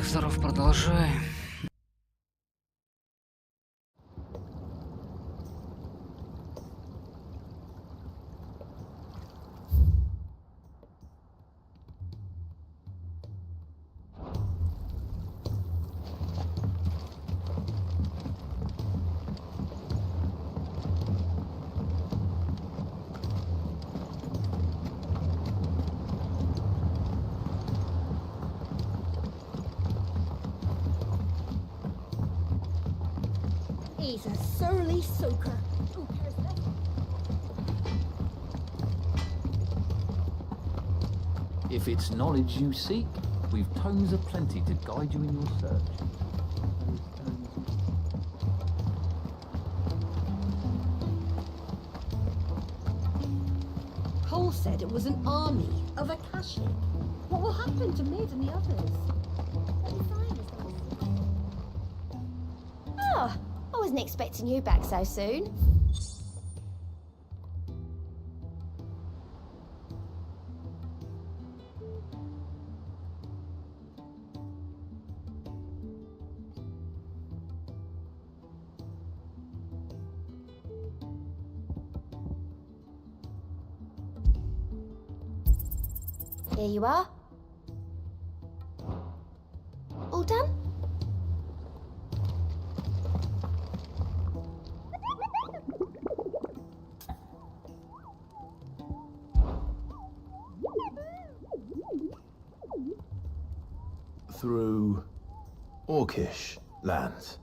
Жив-здоров, продолжай. He's a surly soaker. Who cares less? If it's knowledge you seek, we've tomes aplenty to guide you in your search. Cole said it was an army of Akashic. What will happen to Mid and the others? Oh, I wasn't expecting you back so soon. Here you are. All done? Through Orcish lands.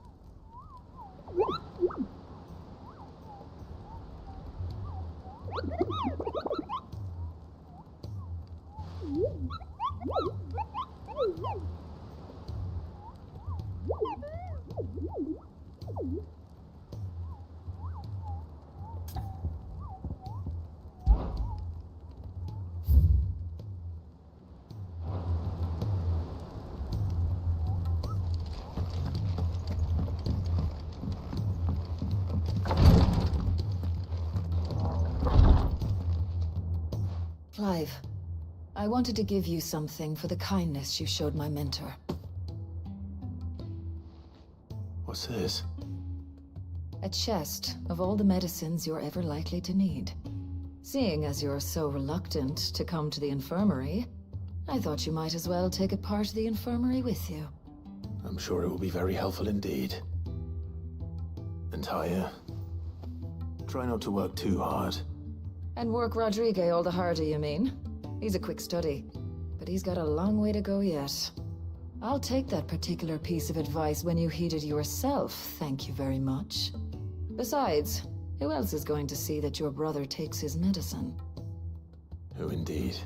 Clive, I wanted to give you something for the kindness you showed my mentor. What's this? A chest of all the medicines you're ever likely to need. Seeing as you're so reluctant to come to the infirmary, I thought you might as well take a part of the infirmary with you. I'm sure it will be very helpful indeed. And Taya, try not to work too hard. And work Rodrigue all the harder, you mean? He's a quick study, but he's got a long way to go yet. I'll take that particular piece of advice when you heed it yourself, thank you very much. Besides, who else is going to see that your brother takes his medicine? Who indeed?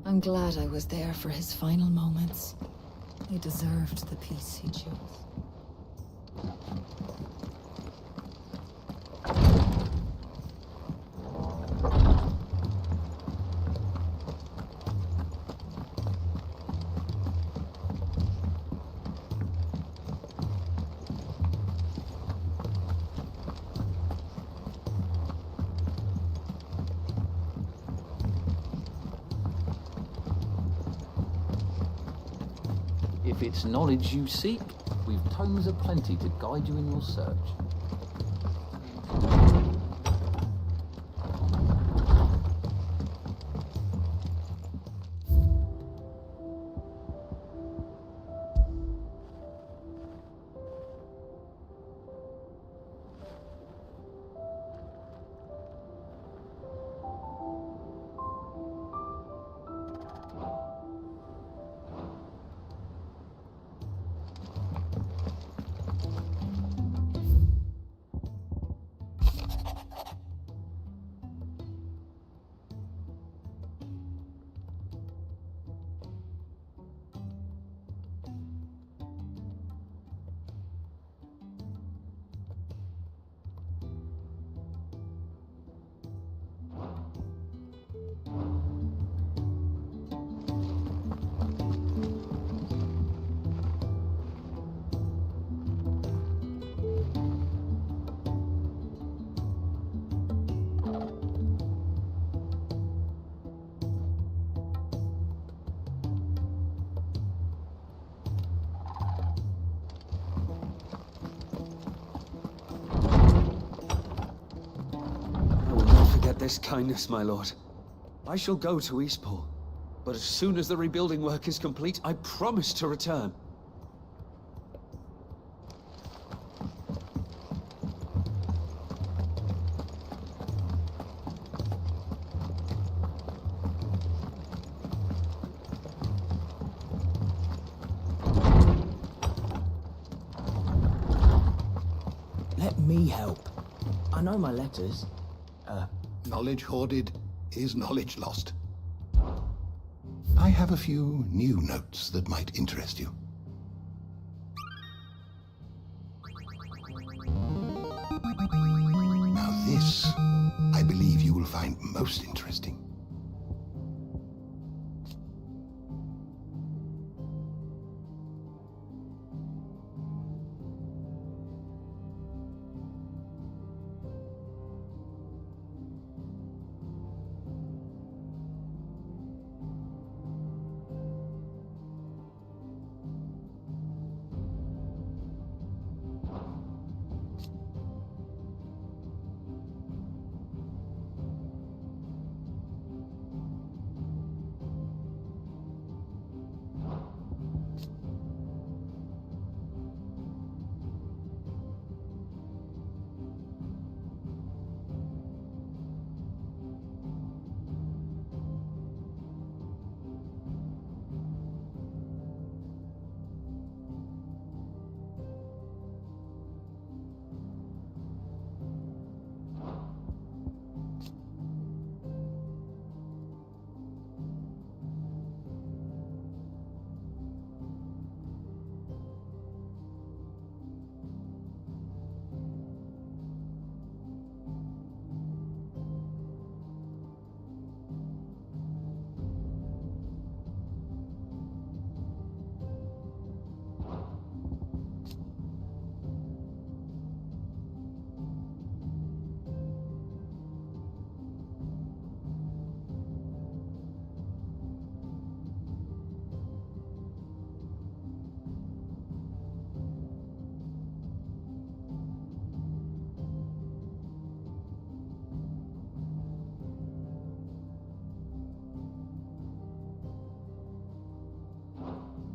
I'm glad I was there for his final moments. He deserved the peace he chose. If it's knowledge you seek, we've tomes aplenty to guide you in your search. this kindness, my lord. I shall go to Eastport, but as soon as the rebuilding work is complete, I promise to return. Let me help. I know my letters. Knowledge hoarded is knowledge lost. I have a few new notes that might interest you. Now this, I believe you will find most interesting.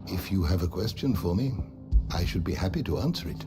If you have a question for me, I should be happy to answer it.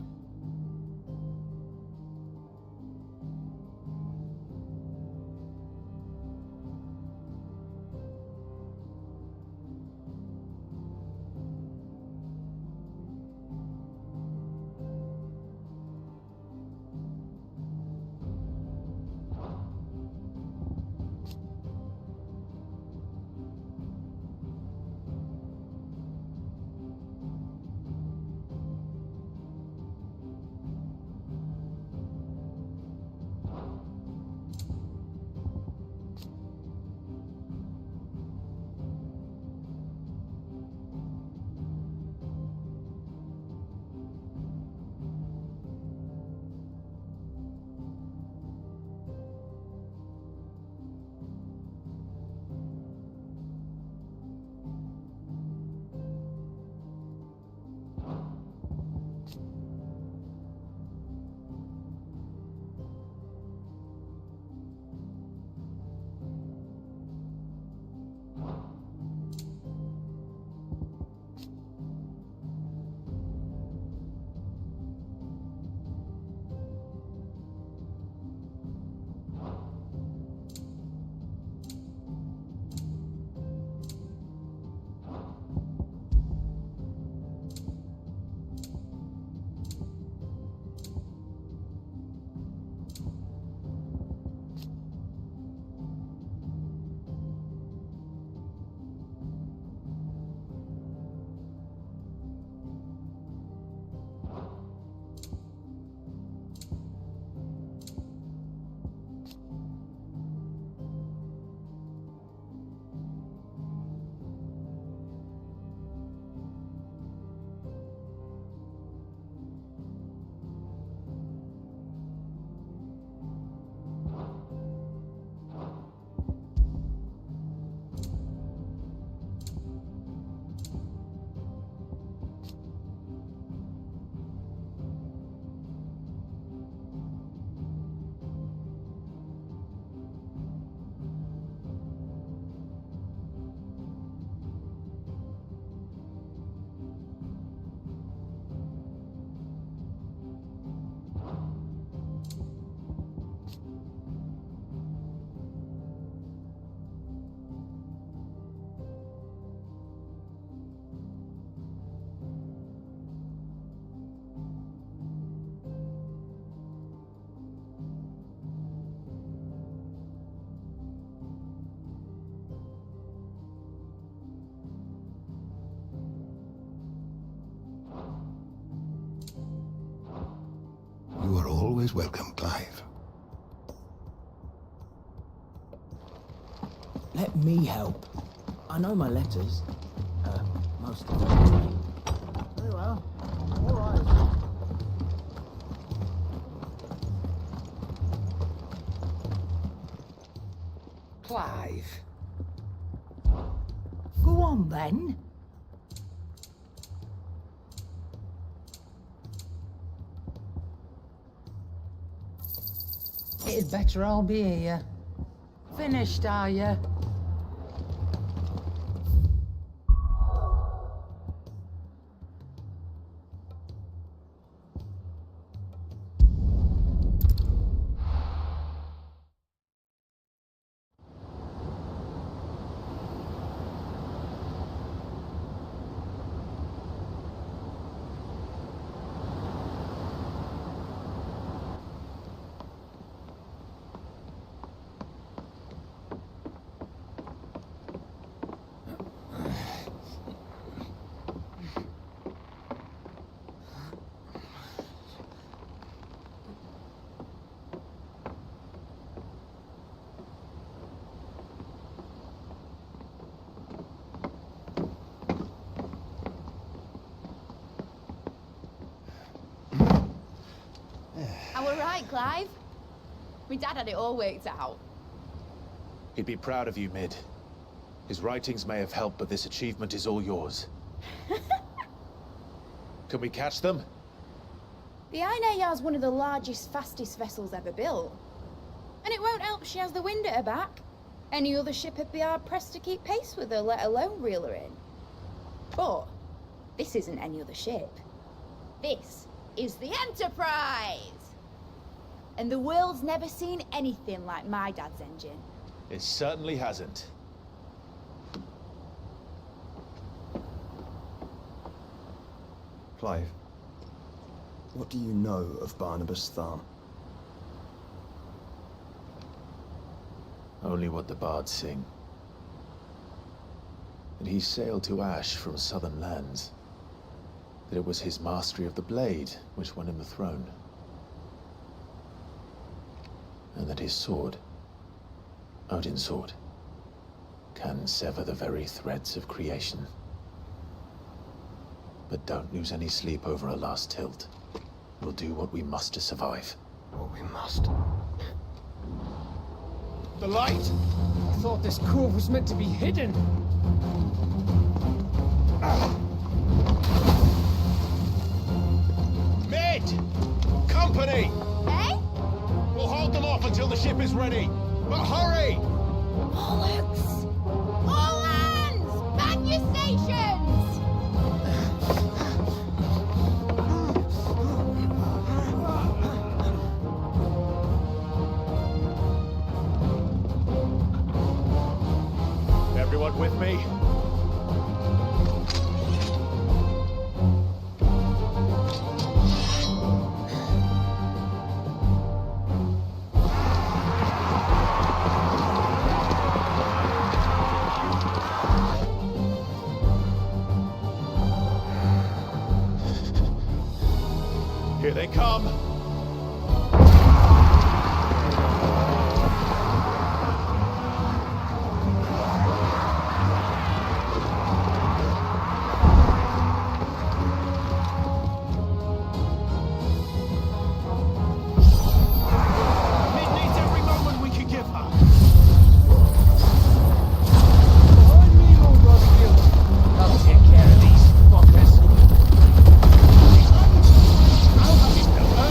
always welcome, Clive. Let me help. I know my letters. Most of them. Very well. All right. Clive. Go on then. It'd better all be here. Finished, are you? I were right, Clive. My dad had it all worked out. He'd be proud of you, Mid. His writings may have helped, but this achievement is all yours. Can we catch them? The Aina is one of the largest, fastest vessels ever built. And it won't help she has the wind at her back. Any other ship would be hard-pressed to keep pace with her, let alone reel her in. But this isn't any other ship. This is the Enterprise! And the world's never seen anything like my dad's engine. It certainly hasn't. Clive, what do you know of Barnabas Tharm? Only what the bards sing. That he sailed to Ash from southern lands. That it was his mastery of the blade which won him the throne. And that his sword, Odin's sword, can sever the very threads of creation. But don't lose any sleep over a last tilt. We'll do what we must to survive. What we must. The light! I thought this cove was meant to be hidden. Mid! Company! Eh? We'll hold them off until the ship is ready. But hurry! Bollocks! All hands! Man your stations! Everyone with me? Here they come. Mid needs every moment we can give her. Behind me, Lord Rodriguez. I'll take care of these fuckers. I'll have him, Delta.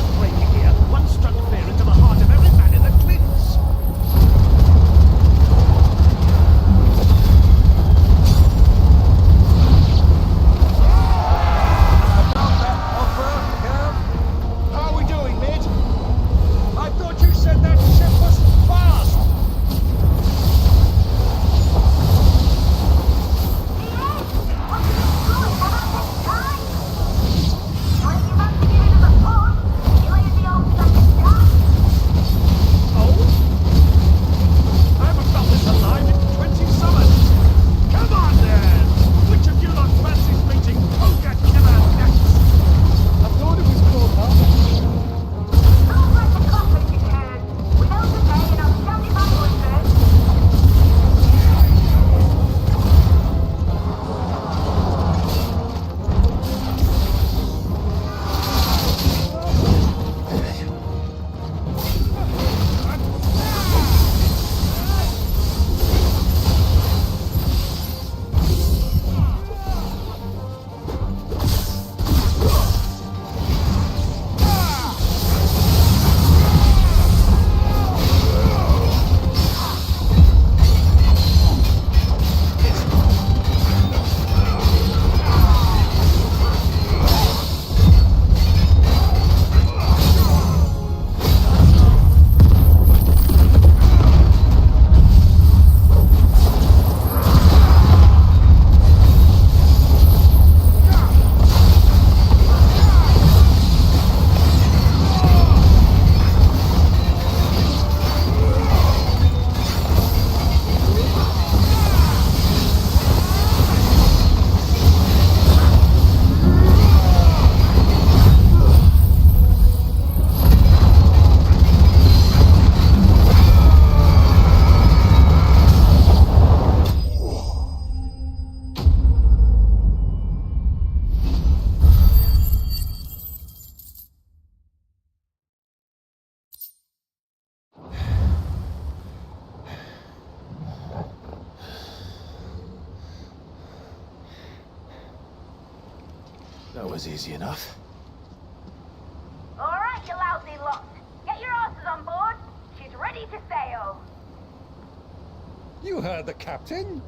That was easy enough. All right, you lousy lot. Get your asses on board. She's ready to sail. You heard the captain.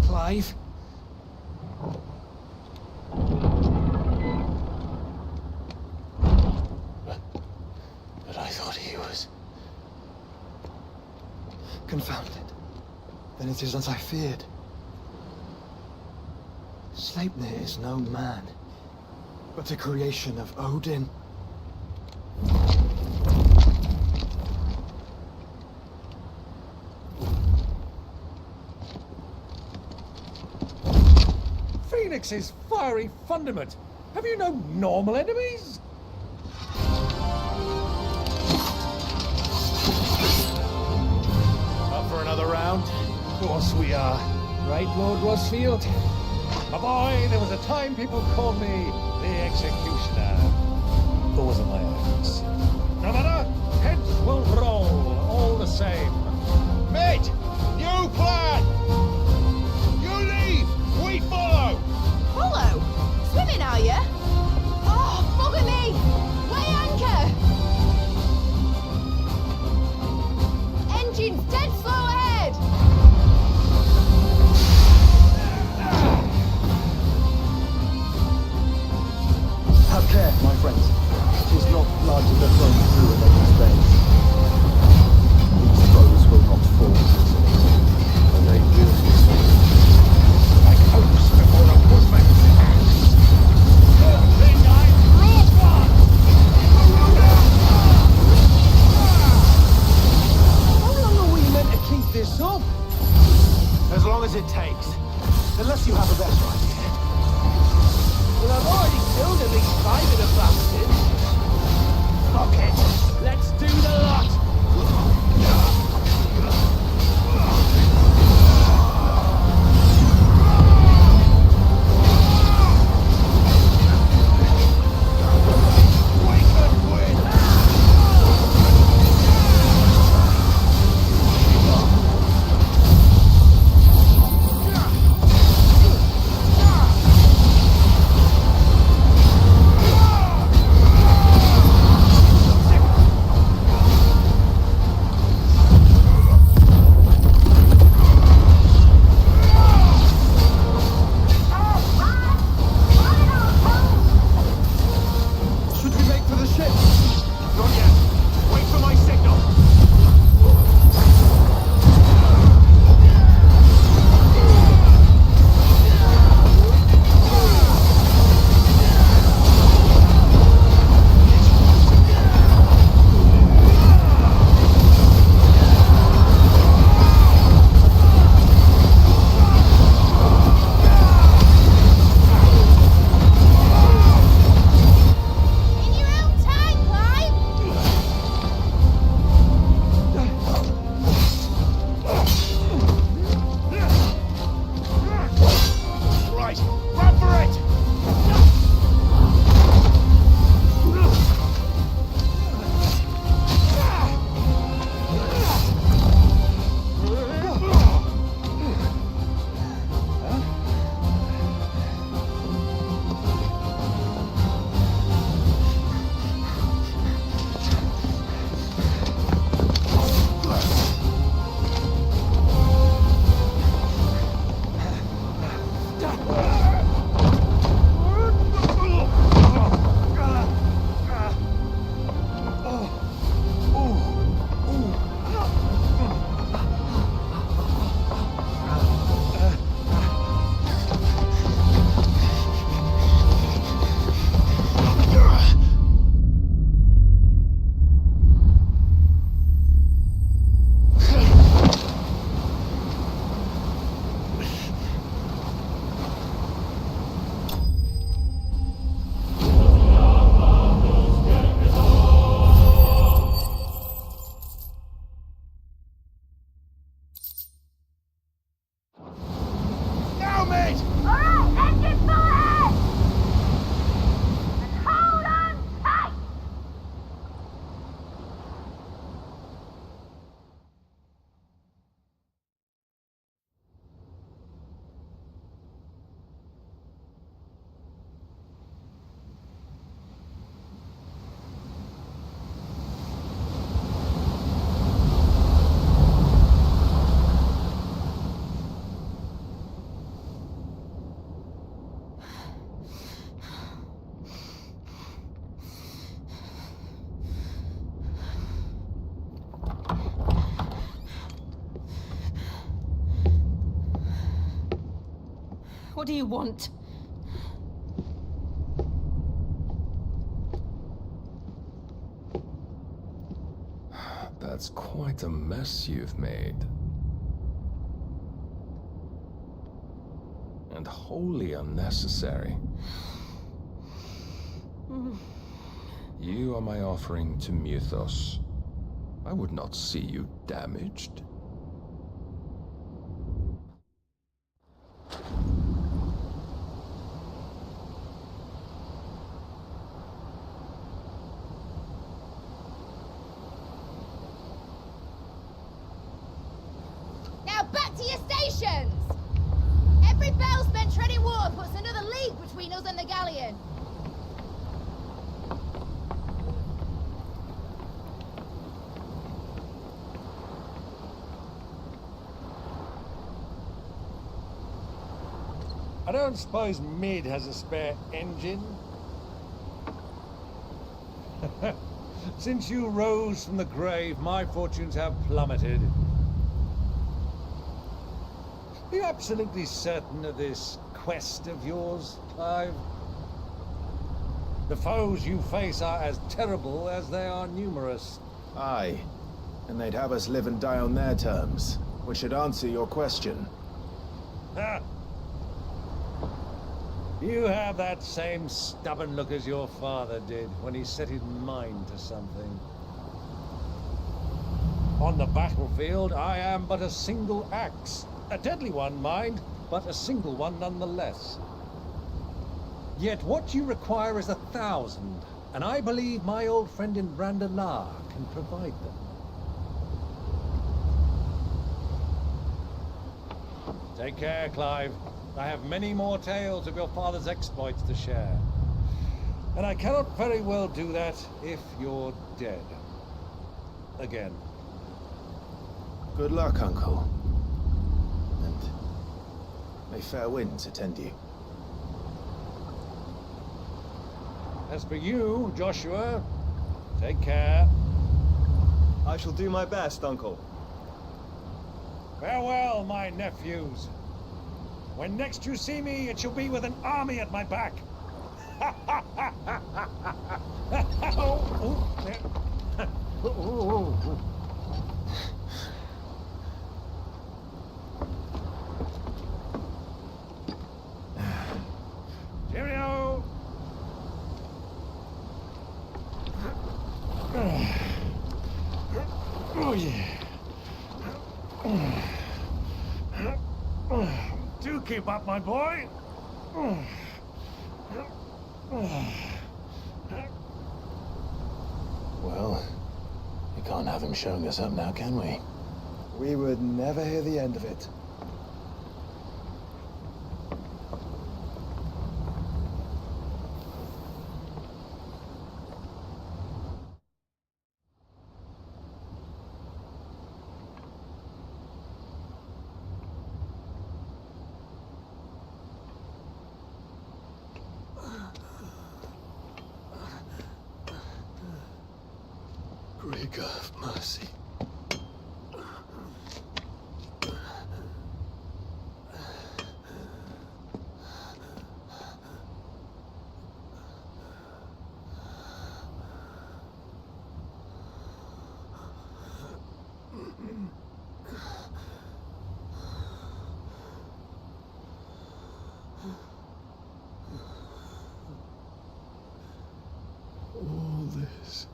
Clive? But I thought he was... Confounded. Then it is as I feared. Sleipnir is no man, but a creation of Odin. Phoenix's fiery fundament. Have you no normal enemies? Up for another round? Of course we are. Right, Lord Rosfield? A boy, there was a time people called me the Executioner. Or was it my ex? No matter, heads will roll all the same. Mate, new plan! You leave, we follow! Follow? Swimming, are you? Oh, bugger me! Weigh anchor! Engine's dead slow ahead! Have care, my friends. 'Tis not large enough through What do you want? That's quite a mess you've made. And wholly unnecessary. You are my offering to Mythos. I would not see you damaged. Now back to your stations! Every bell spent treading water puts another league between us and the galleon. I don't suppose Mid has a spare engine? Since you rose from the grave, my fortunes have plummeted. Are you absolutely certain of this quest of yours, Clive? The foes you face are as terrible as they are numerous. Aye. And they'd have us live and die on their terms, which should answer your question. Ha! You have that same stubborn look as your father did when he set his mind to something. On the battlefield, I am but a single axe. A deadly one, mind, but a single one nonetheless. Yet what you require is 1,000, and I believe my old friend in Brandalar can provide them. Take care, Clive. I have many more tales of your father's exploits to share. And I cannot very well do that if you're dead. Again. Good luck, Uncle. And may fair winds attend you. As for you, Joshua, take care. I shall do my best, Uncle. Farewell, my nephews. When next you see me, it shall be with an army at my back. Cheerio! Oh, yeah. Do keep up, my boy. Well, we can't have him showing us up now, can we? We would never hear the end of it. Rig of mercy. All this.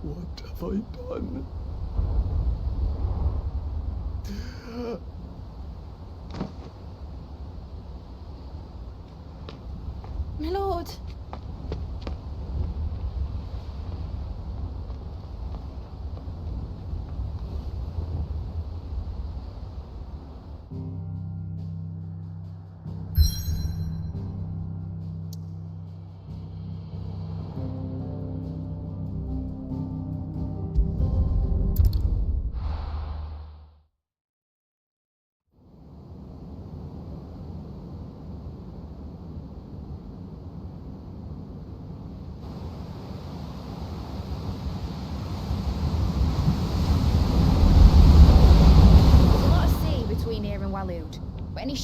What have I done? My lord.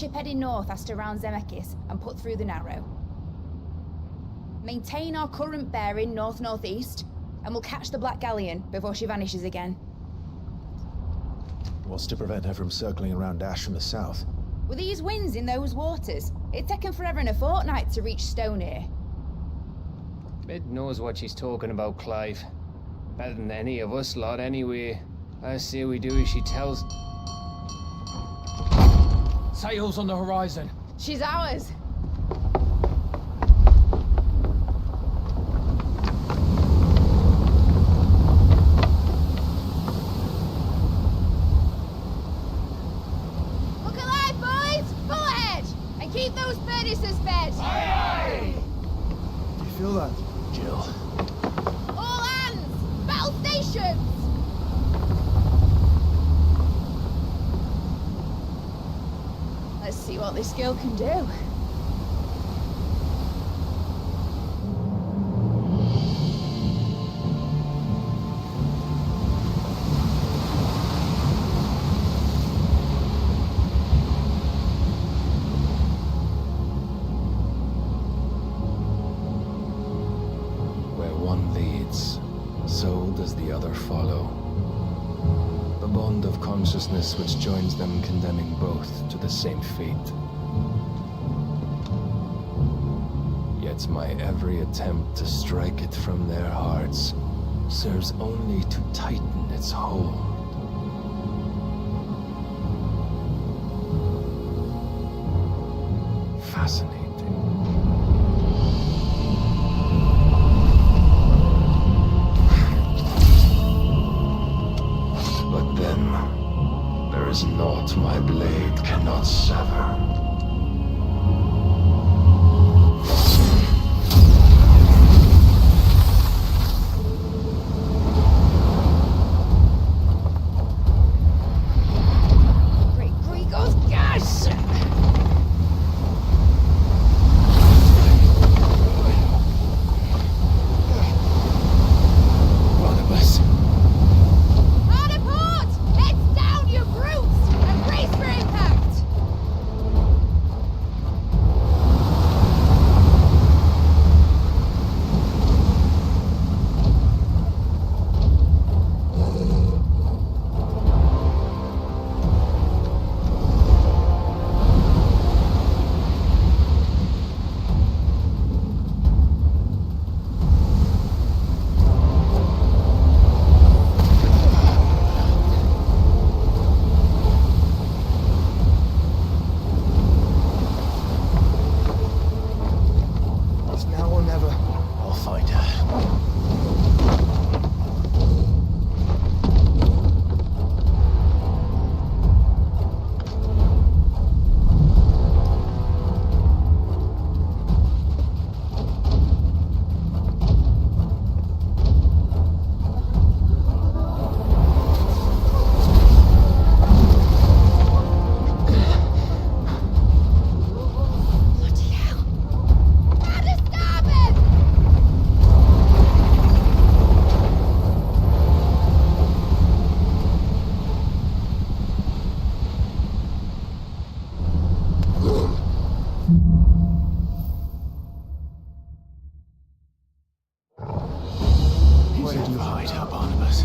ship heading north has to round Zemeckis and put through the Narrow. Maintain our current bearing north-northeast, and we'll catch the Black Galleon before she vanishes again. What's to prevent her from circling around Ash from the south? With these winds in those waters, it'd taken forever and a fortnight to reach Stonehere. Mid knows what she's talking about, Clive. Better than any of us lot, anyway. I say we do as she tells. Sails on the horizon. She's ours. Look alive, boys! Pull ahead! And keep those furnaces fed! Aye, aye! Do you feel that? Jill. All hands! Battle stations! Let's see what this girl can do. Where one leads, so does the other follow. The bond of consciousness which joins them condemning both to the same fate. Yet my every attempt to strike it from their hearts serves only to tighten its hold. Fascinating. But then, there is naught my blade cannot sever. Great Gregor's gas! Barnabas. Hard a port! Heads down, you brutes! And brace for impact! It's now or never. I'll find her. Bloody hell! At a starboard! Where did you hide her, Barnabas?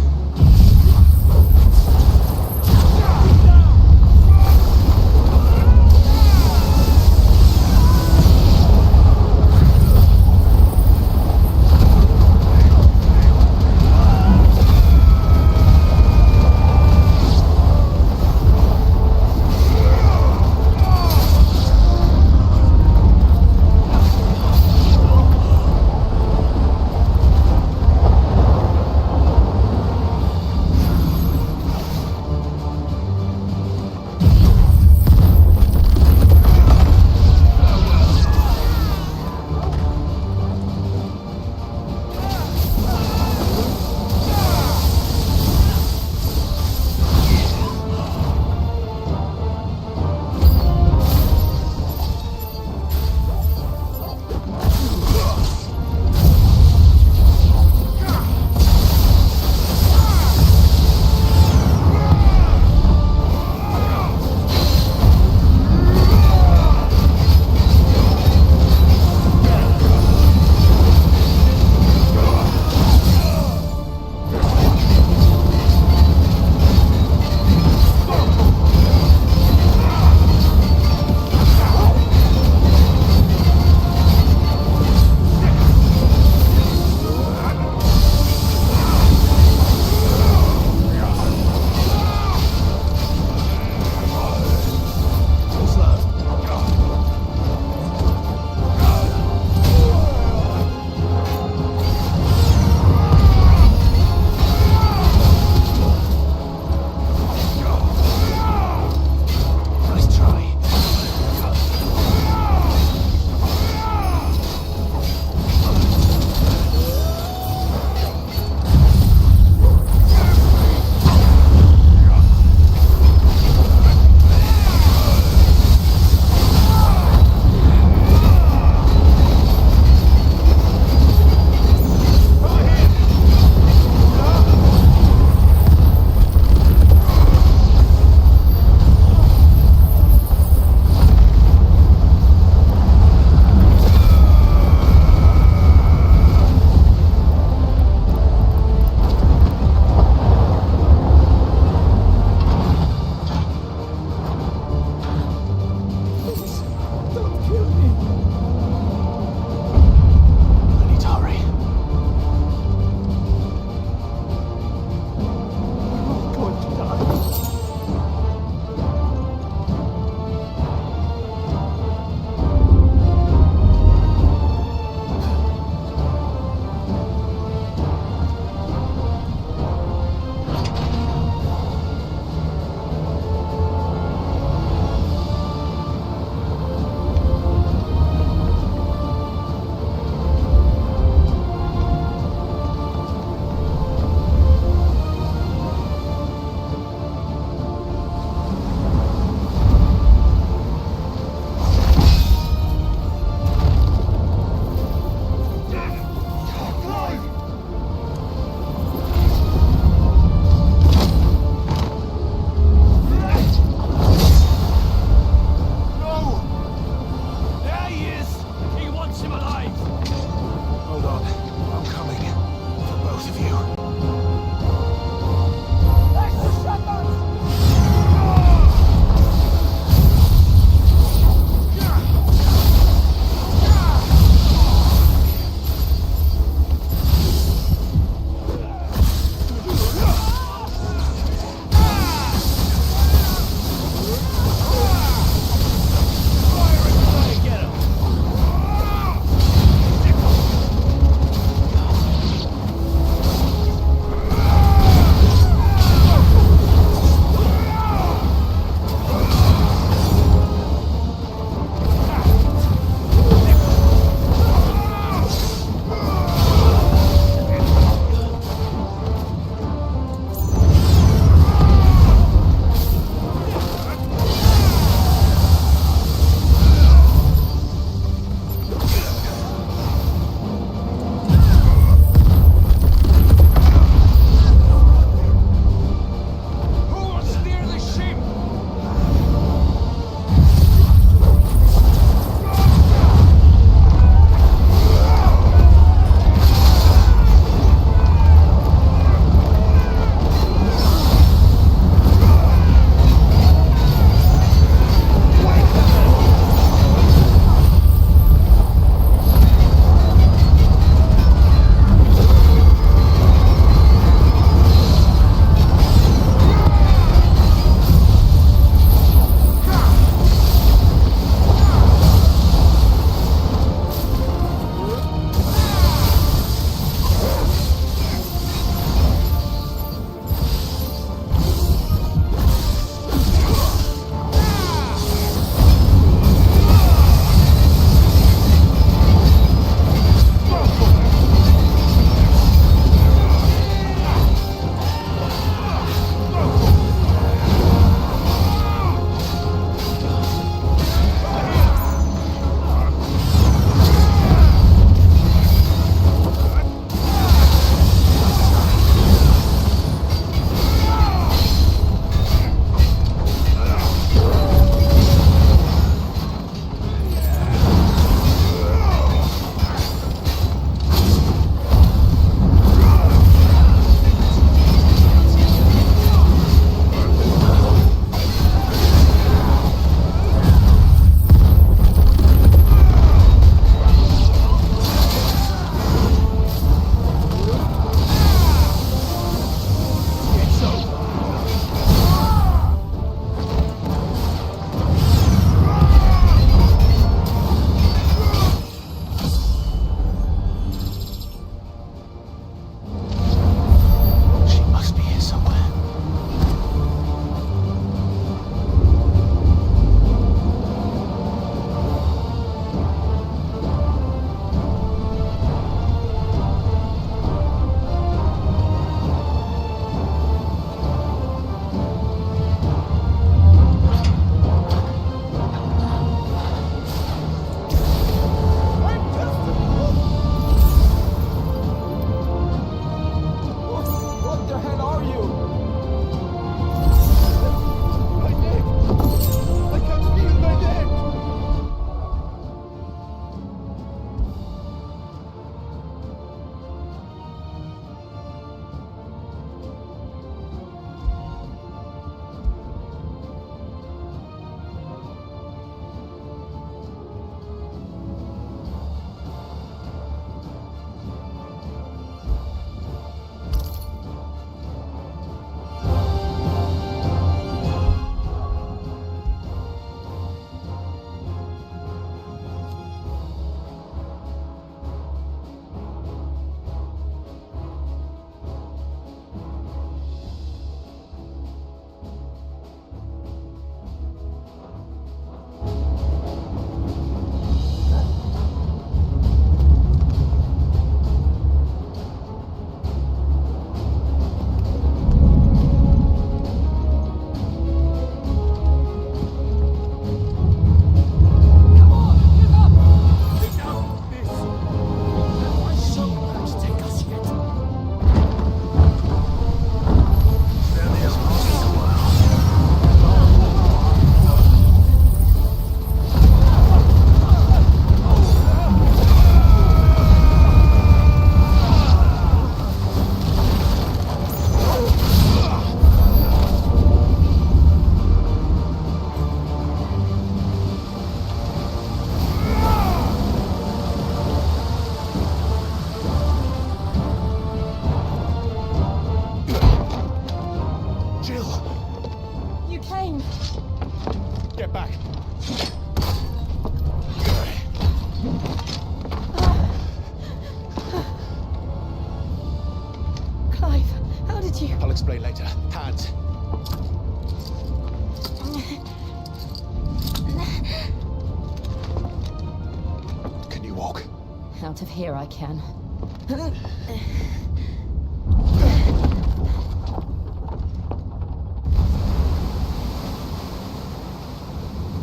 Clive, how did you... I'll explain later. Hands. Can you walk? Out of here I can.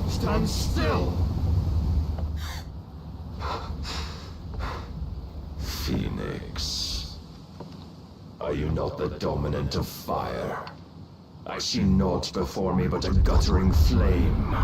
Stand still! Phoenix. Are you not the dominant of fire? I see naught before me but a guttering flame.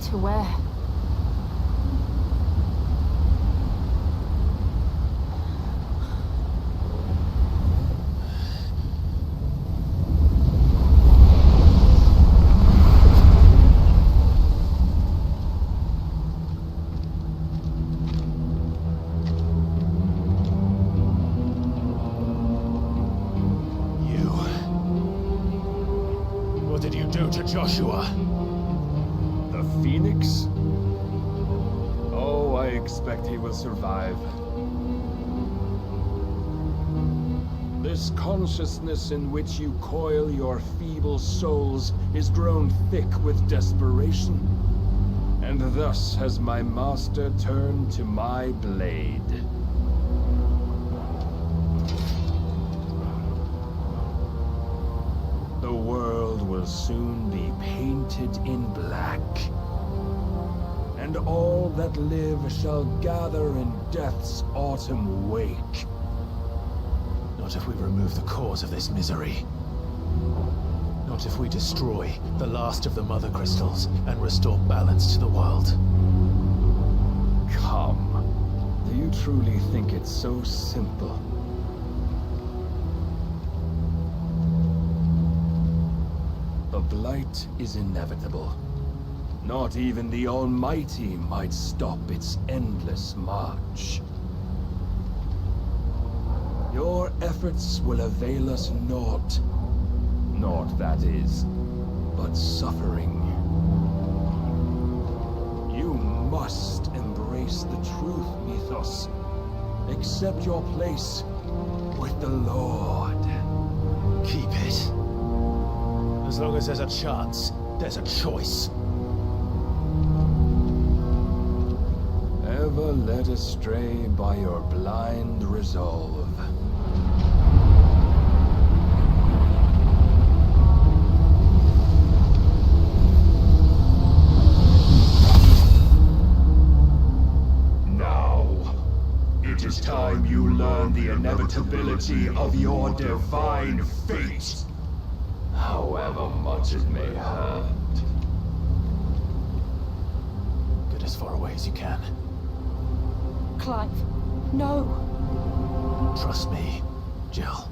To where? You... What did you do to Joshua? Phoenix? Oh, I expect he will survive. This consciousness in which you coil your feeble souls is grown thick with desperation, and thus has my master turned to my blade. The world will soon be painted in black, and all that live shall gather in death's autumn wake. Not if we remove the cause of this misery. Not if we destroy the last of the mother crystals and restore balance to the world. Come. Do you truly think it's so simple? The blight is inevitable. Not even the Almighty might stop its endless march. Your efforts will avail us naught. Naught, that is, but suffering. You must embrace the truth, Mythos. Accept your place with the Lord. Keep it. As long as there's a chance, there's a choice. led astray by your blind resolve. Now, it is time you learn the inevitability of your divine fate. However much it may hurt. Get as far away as you can. Clive, no. Trust me, Jill.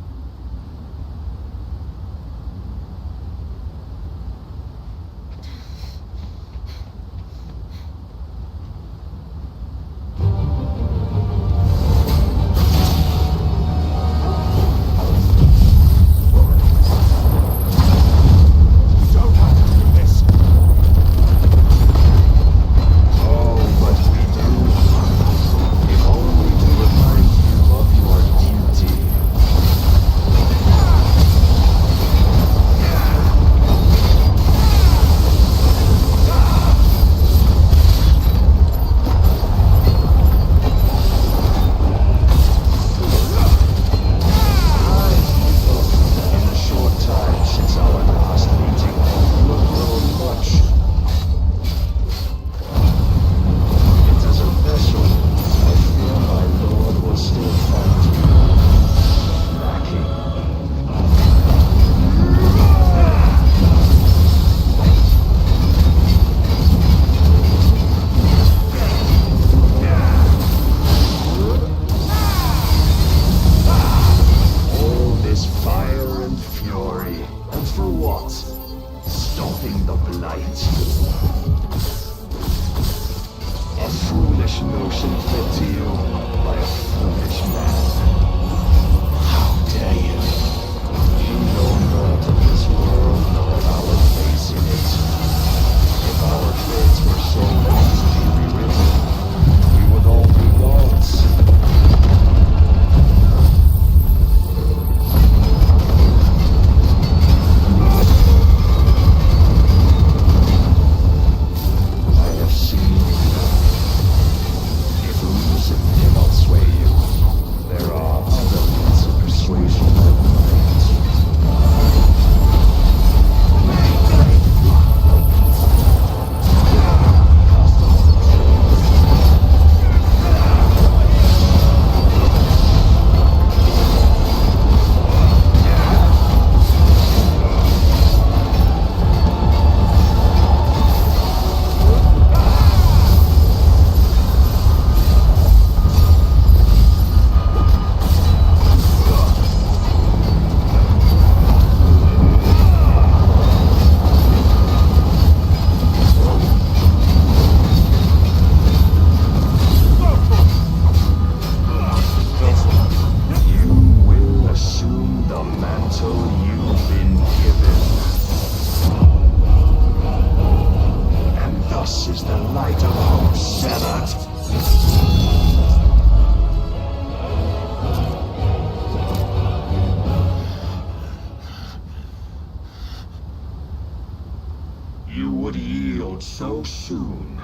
so soon.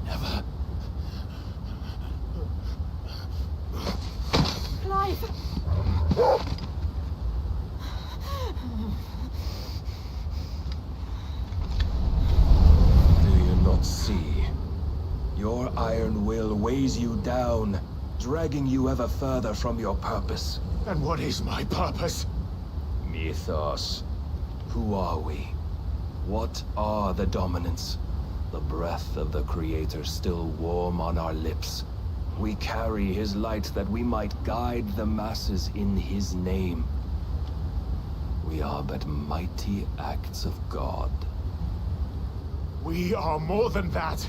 Never. Clive! Do you not see? Your iron will weighs you down, dragging you ever further from your purpose. And what is my purpose? Mythos. Who are we? What are the dominants? The breath of the Creator still warm on our lips. We carry his light that we might guide the masses in his name. We are but mighty acts of God. We are more than that.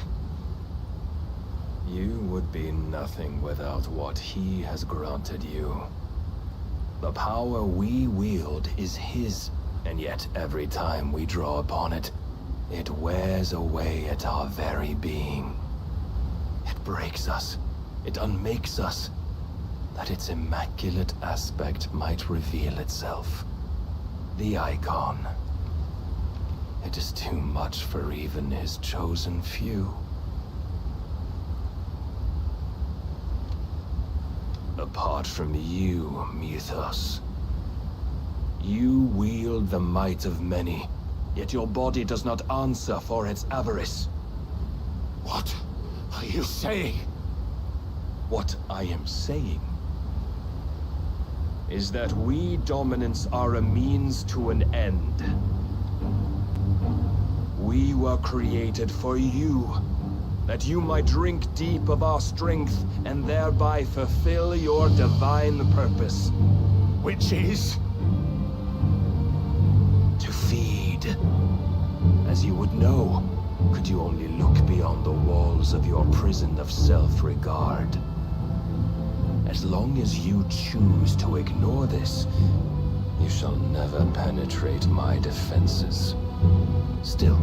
You would be nothing without what he has granted you. The power we wield is his, and yet every time we draw upon it, it wears away at our very being. It breaks us, it unmakes us, that its immaculate aspect might reveal itself. The icon. It is too much for even his chosen few. Apart from you, Mythos. You wield the might of many, yet your body does not answer for its avarice. What are you saying? What I am saying is that we dominants are a means to an end. We were created for you, that you might drink deep of our strength and thereby fulfill your divine purpose. Which is? To feed. As you would know, could you only look beyond the walls of your prison of self-regard. As long as you choose to ignore this, you shall never penetrate my defenses. Still,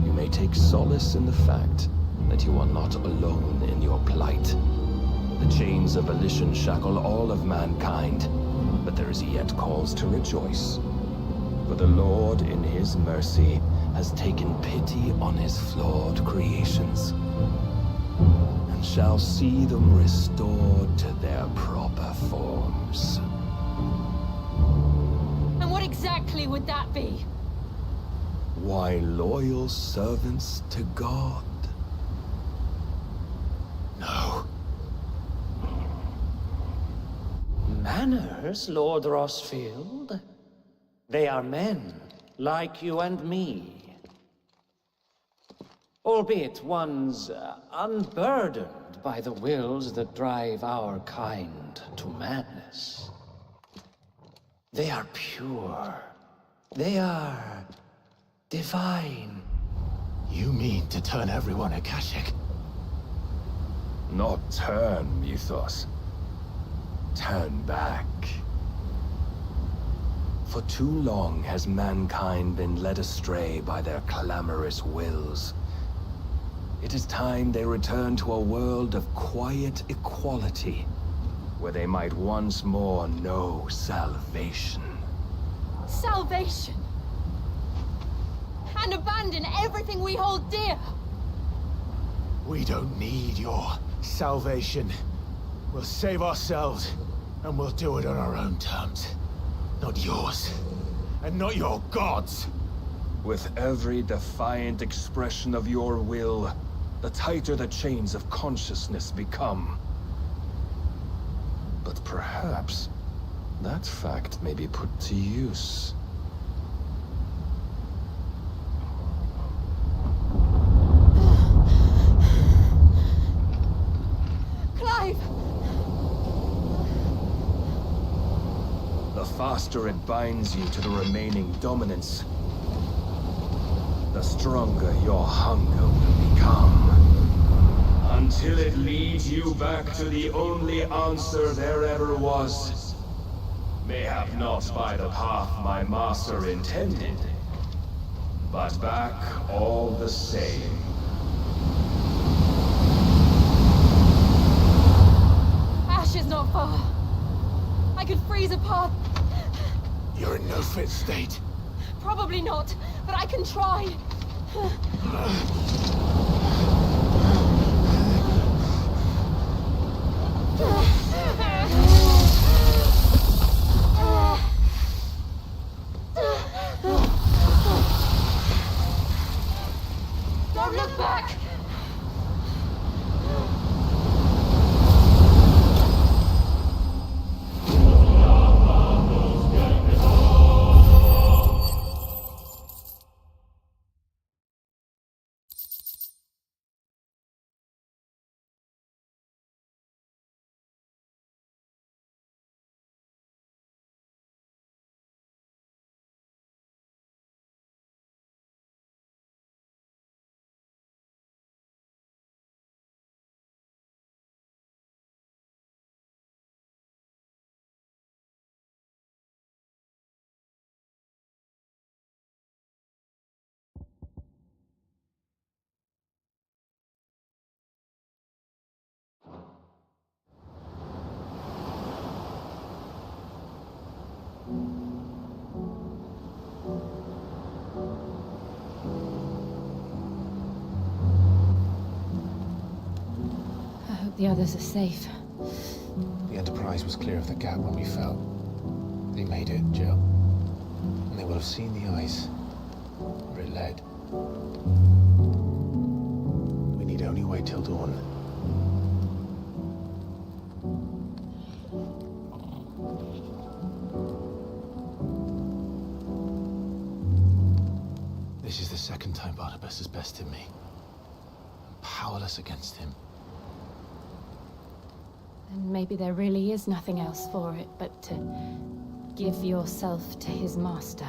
you may take solace in the fact that you are not alone in your plight. The chains of volition shackle all of mankind, but there is yet cause to rejoice. For the Lord, in his mercy, has taken pity on his flawed creations, and shall see them restored to their proper forms. And what exactly would that be? Why, loyal servants to God. No. Manners, Lord Rossfield? They are men, like you and me. Albeit one's unburdened by the wills that drive our kind to madness. They are pure. They are divine. You mean to turn everyone Akashic? Not turn, Mythos. Turn back. For too long has mankind been led astray by their clamorous wills. It is time they return to a world of quiet equality, where they might once more know salvation. Salvation? And abandon everything we hold dear? We don't need your salvation. We'll save ourselves, and we'll do it on our own terms. Not yours, and not your gods. With every defiant expression of your will, the tighter the chains of consciousness become. But perhaps that fact may be put to use. Clive! The faster it binds you to the remaining dominance, the stronger your hunger will become. Until it leads you back to the only answer there ever was. Mayhap not by the path my master intended, but back all the same. Ash is not far. I could freeze a path. You're in no fit state. Probably not, but I can try. Don't look back! The others are safe. The Enterprise was clear of the gap when we fell. They made it, Jill. And they will have seen the ice where it led. We need only wait till dawn. This is the second time Barnabas has bested me. I'm powerless against him. And maybe there really is nothing else for it but to give yourself to his master.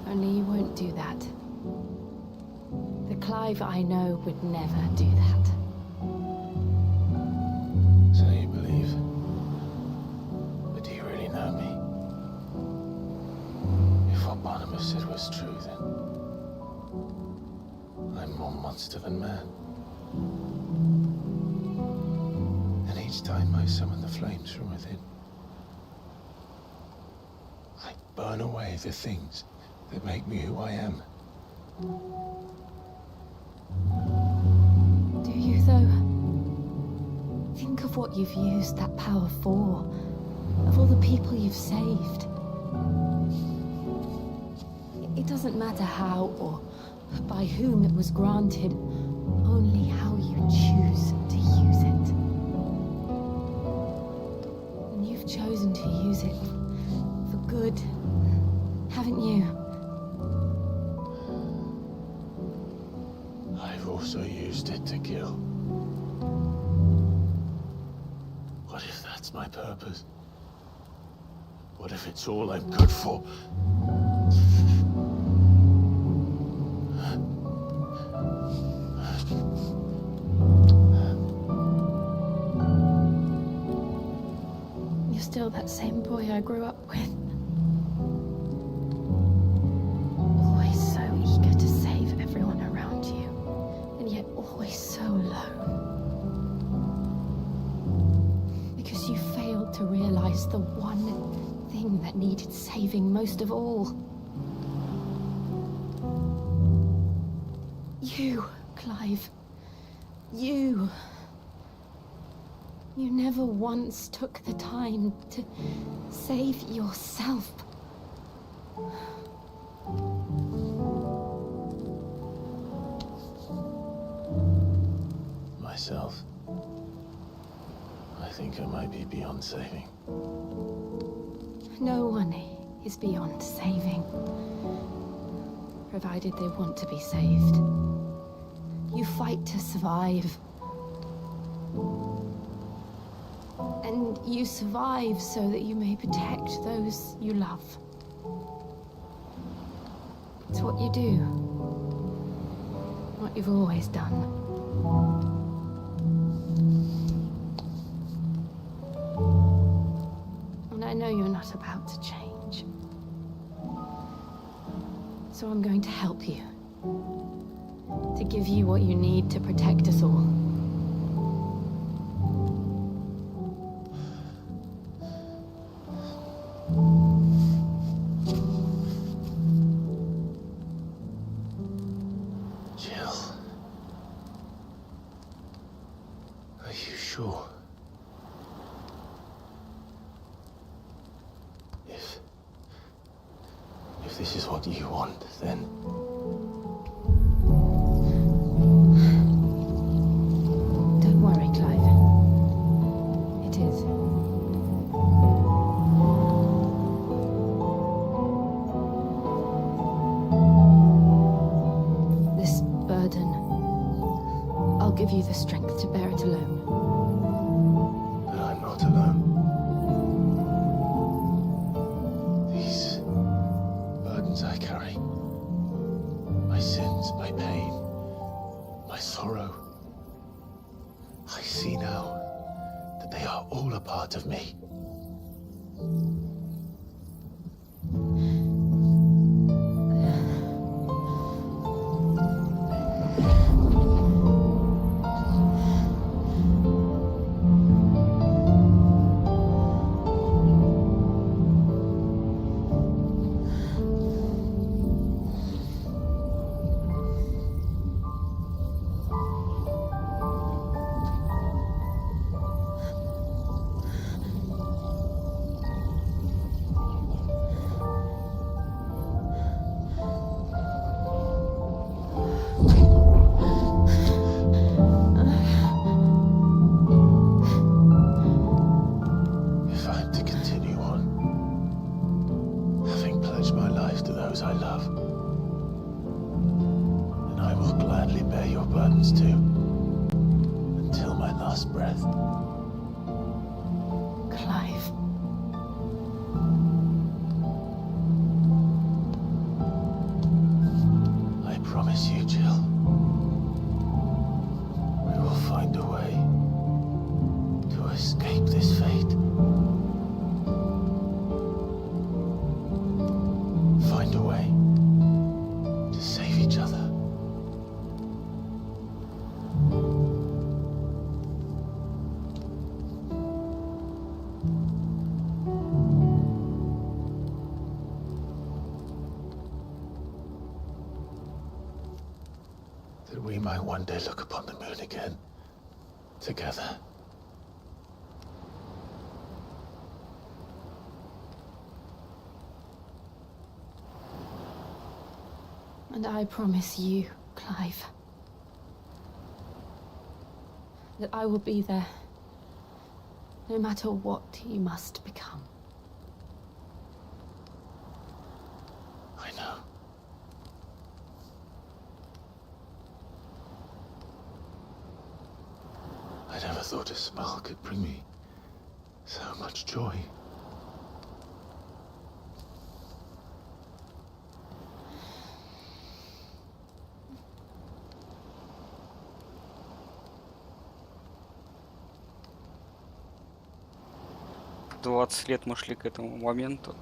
Only you won't do that. The Clive I know would never do that. So you believe? But do you really know me? If what Barnabas said was true, then I'm more monster than man. And each time I summon the flames from within, I burn away the things that make me who I am. Do you, though? Think of what you've used that power for. Of all the people you've saved. It doesn't matter how or by whom it was granted, only how you choose to use it. And you've chosen to use it for good, haven't you? I've also used it to kill. What if that's my purpose? What if it's all I'm good for? You're still that same boy I grew up with. Always so eager to save everyone around you, and yet always so alone. Because you failed to realize the one thing that needed saving most of all. You, Clive. You. You never once took the time to save yourself. Myself. I think I might be beyond saving. No one is beyond saving, provided they want to be saved. You fight to survive. And you survive so that you may protect those you love. It's what you do. What you've always done. And I know you're not about to change. So I'm going to help you. To give you what you need to protect us all. If this is what you want, then... Don't worry, Clive. It is. This burden, I'll give you the strength to bear it alone. But I'm not alone. These burdens I carry, my sins, my pain, my sorrow, I see now that they are all a part of me. those I love. And I will gladly bear your burdens too, until my last breath. Clive. I promise you, Jill, we will find a way to escape this fate. Find a way to save each other. That we might one day look upon the moon again, together. And I promise you, Clive, that I will be there, no matter what you must become. I know. I never thought a smile could bring me so much joy. «20 лет мы шли к этому моменту».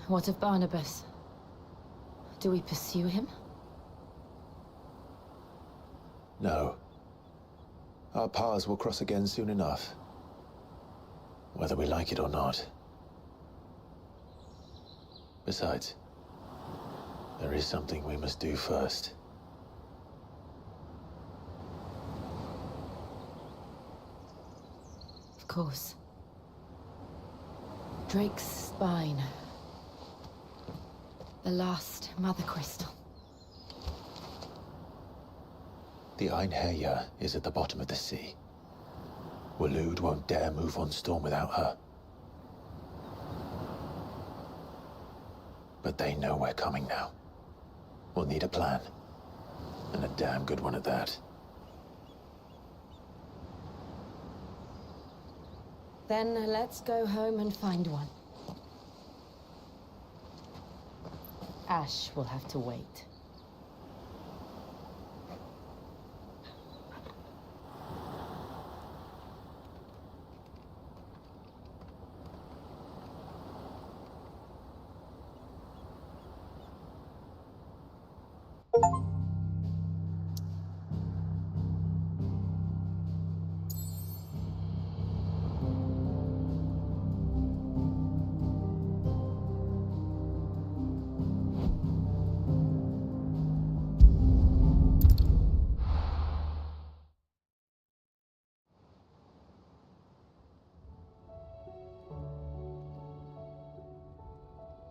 What of Barnabas? Do we pursue him? No. Our paths will cross again soon enough. Whether we like it or not. Besides, there is something we must do first. Of course. Drake's spine. The last Mother Crystal. The Einherja is at the bottom of the sea. Waloed won't dare move on Storm without her. But they know we're coming now. We'll need a plan. And a damn good one at that. Then let's go home and find one. Ash will have to wait.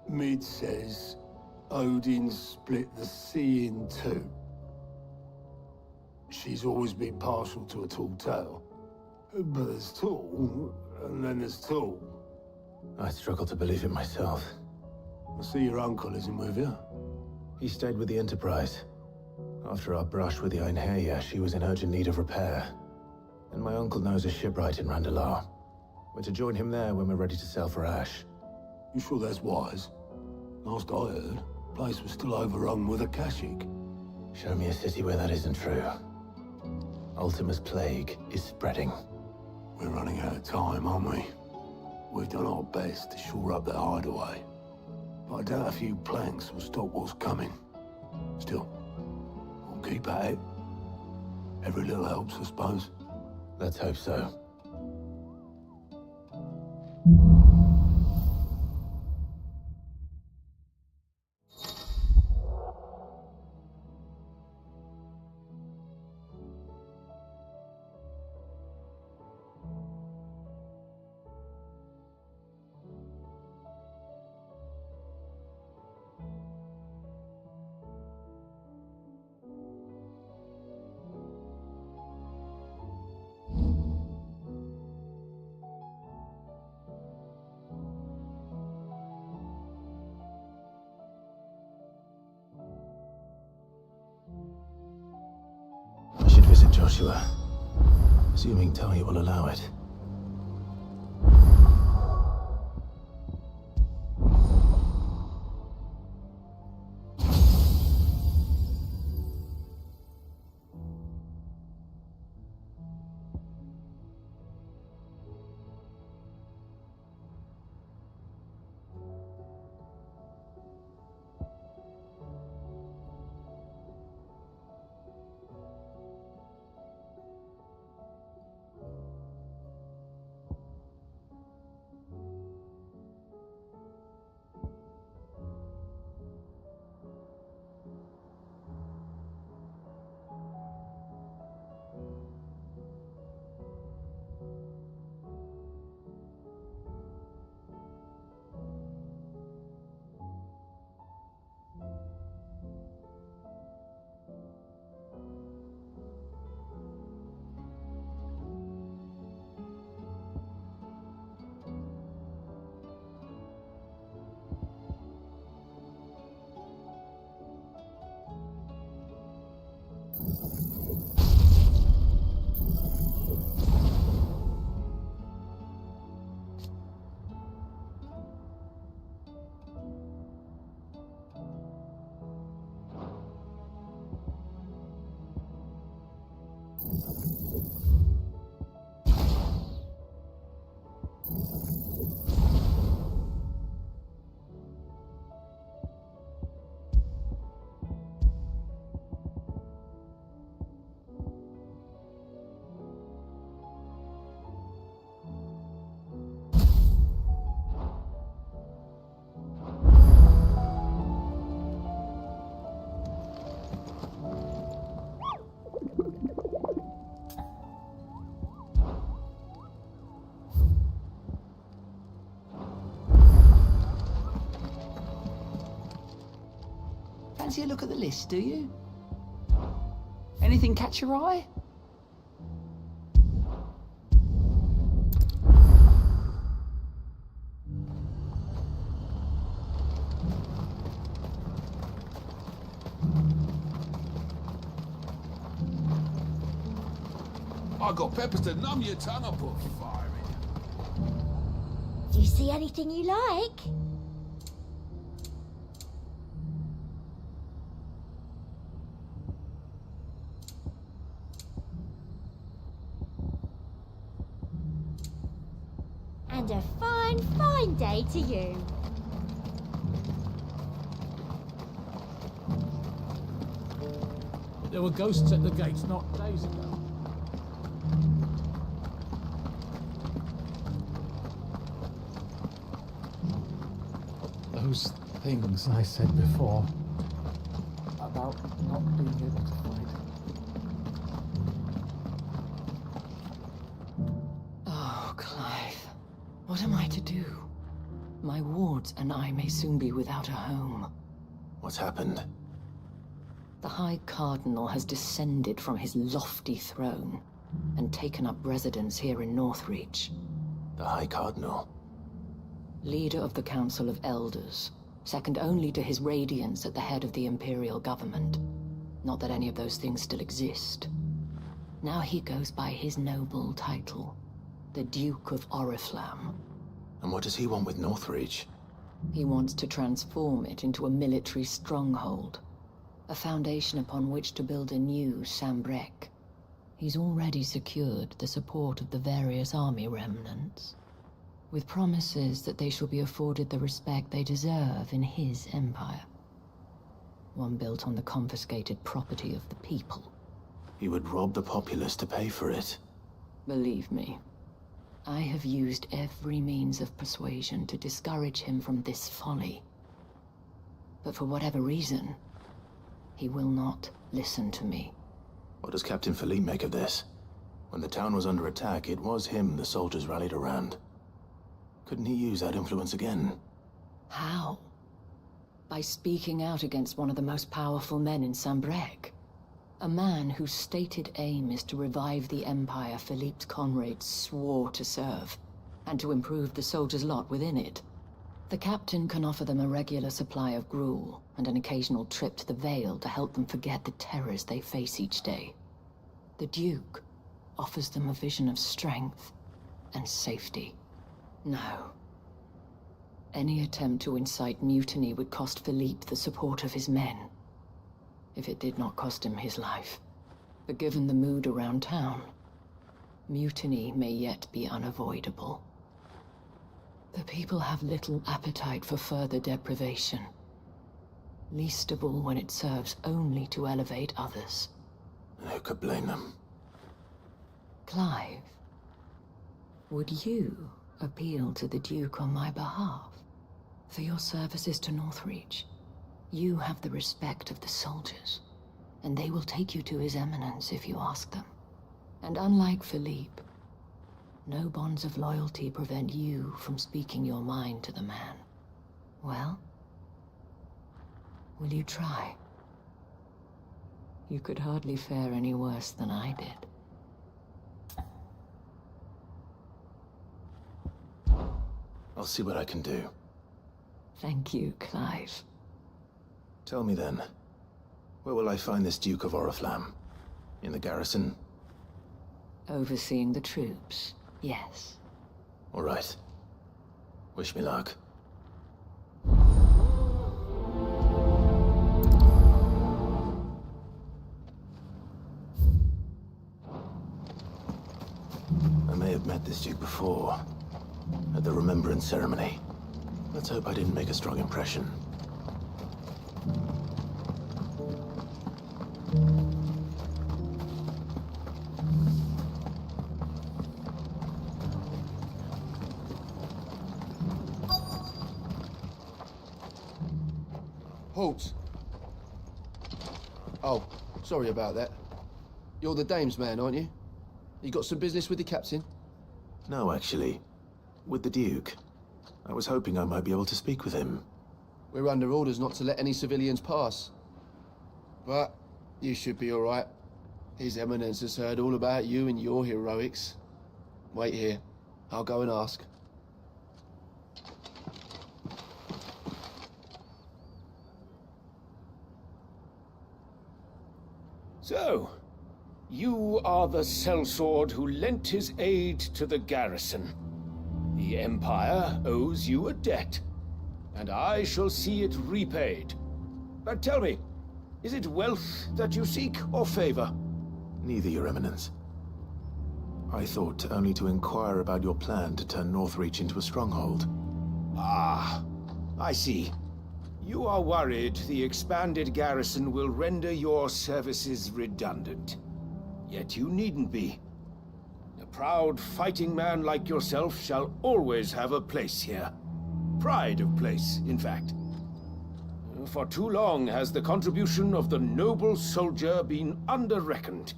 Mid says Odin split the sea in two. She's always been partial to a tall tale. But there's tall, and then there's tall. I struggle to believe it myself. I see your uncle isn't with you. He stayed with the Enterprise. After our brush with the Einherja, she was in urgent need of repair. And my uncle knows a shipwright in Randalar. We're to join him there when we're ready to sail for Ash. You sure that's wise? Last I heard, the place was still overrun with Akashic. Show me a city where that isn't true. Ultima's plague is spreading. We're running out of time, aren't we? We've done our best to shore up the hideaway. But I doubt a few planks will stop what's coming. Still, we'll keep at it. Every little helps, I suppose. Let's hope so. I should visit Joshua, assuming Tony will allow it. Fancy a look at the list, do you? Anything catch your eye? I got peppers to numb your tongue, I put fire in. Do you see anything you like? And a fine, fine day to you. There were ghosts at the gates not days ago. Those things I said before about not being able to fight. Oh, Clive. What am I to do? My wards and I may soon be without a home. What's happened? The High Cardinal has descended from his lofty throne and taken up residence here in Northreach. The High Cardinal? Leader of the Council of Elders, second only to his Radiance at the head of the Imperial government. Not that any of those things still exist. Now he goes by his noble title, the Duke of Oriflamme. And what does he want with Northreach? He wants to transform it into a military stronghold, a foundation upon which to build a new Sambrec. He's already secured the support of the various army remnants, with promises that they shall be afforded the respect they deserve in his empire. One built on the confiscated property of the people. He would rob the populace to pay for it. Believe me, I have used every means of persuasion to discourage him from this folly. But for whatever reason, he will not listen to me. What does Captain Philippe make of this? When the town was under attack, it was him the soldiers rallied around. Couldn't he use that influence again? How? By speaking out against one of the most powerful men in Sambrec. A man whose stated aim is to revive the empire Philippe's comrades swore to serve, and to improve the soldiers' lot within it. The captain can offer them a regular supply of gruel, and an occasional trip to the Vale to help them forget the terrors they face each day. The Duke offers them a vision of strength and safety. No. Any attempt to incite mutiny would cost Philippe the support of his men. If it did not cost him his life. But given the mood around town, mutiny may yet be unavoidable. The people have little appetite for further deprivation. Least of all when it serves only to elevate others. And who could blame them? Clive, would you appeal to the Duke on my behalf? For your services to Northreach, you have the respect of the soldiers, and they will take you to His Eminence if you ask them. And unlike Philippe, no bonds of loyalty prevent you from speaking your mind to the man. Well, will you try? You could hardly fare any worse than I did. I'll see what I can do. Thank you, Clive. Tell me then, where will I find this Duke of Oriflamme? In the garrison? Overseeing the troops, yes. All right. Wish me luck. I may have met this Duke before, at the Remembrance Ceremony. Let's hope I didn't make a strong impression. Halt! Oh, sorry about that. You're the dame's man, aren't you? You got some business with the captain? No, actually. With the Duke. I was hoping I might be able to speak with him. We're under orders not to let any civilians pass. But you should be all right. His Eminence has heard all about you and your heroics. Wait here. I'll go and ask. So, you are the sellsword who lent his aid to the garrison. The Empire owes you a debt, and I shall see it repaid. But tell me, is it wealth that you seek, or favor? Neither, Your Eminence. I thought only to inquire about your plan to turn Northreach into a stronghold. Ah, I see. You are worried the expanded garrison will render your services redundant. Yet you needn't be. A proud fighting man like yourself shall always have a place here. Pride of place, in fact. For too long has the contribution of the noble soldier been under-reckoned.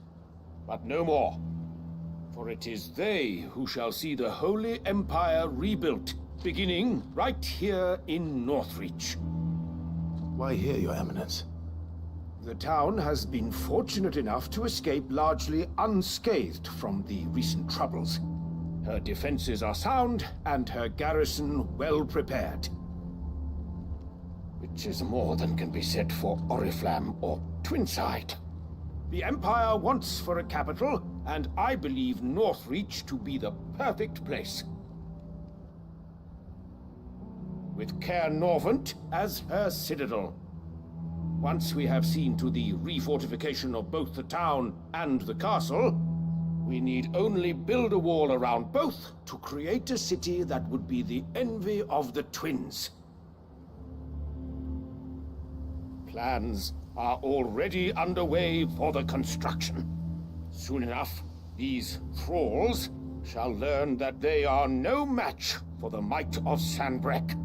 But no more. For it is they who shall see the Holy Empire rebuilt, beginning right here in Northreach. Why here, Your Eminence? The town has been fortunate enough to escape largely unscathed from the recent troubles. Her defenses are sound, and her garrison well prepared. Which is more than can be said for Oriflamme or Twinside. The Empire wants for a capital, and I believe Northreach to be the perfect place. With Caer Norvent as her citadel. Once we have seen to the refortification of both the town and the castle, we need only build a wall around both to create a city that would be the envy of the twins. Plans are already underway for the construction. Soon enough, these thralls shall learn that they are no match for the might of Sanbreque.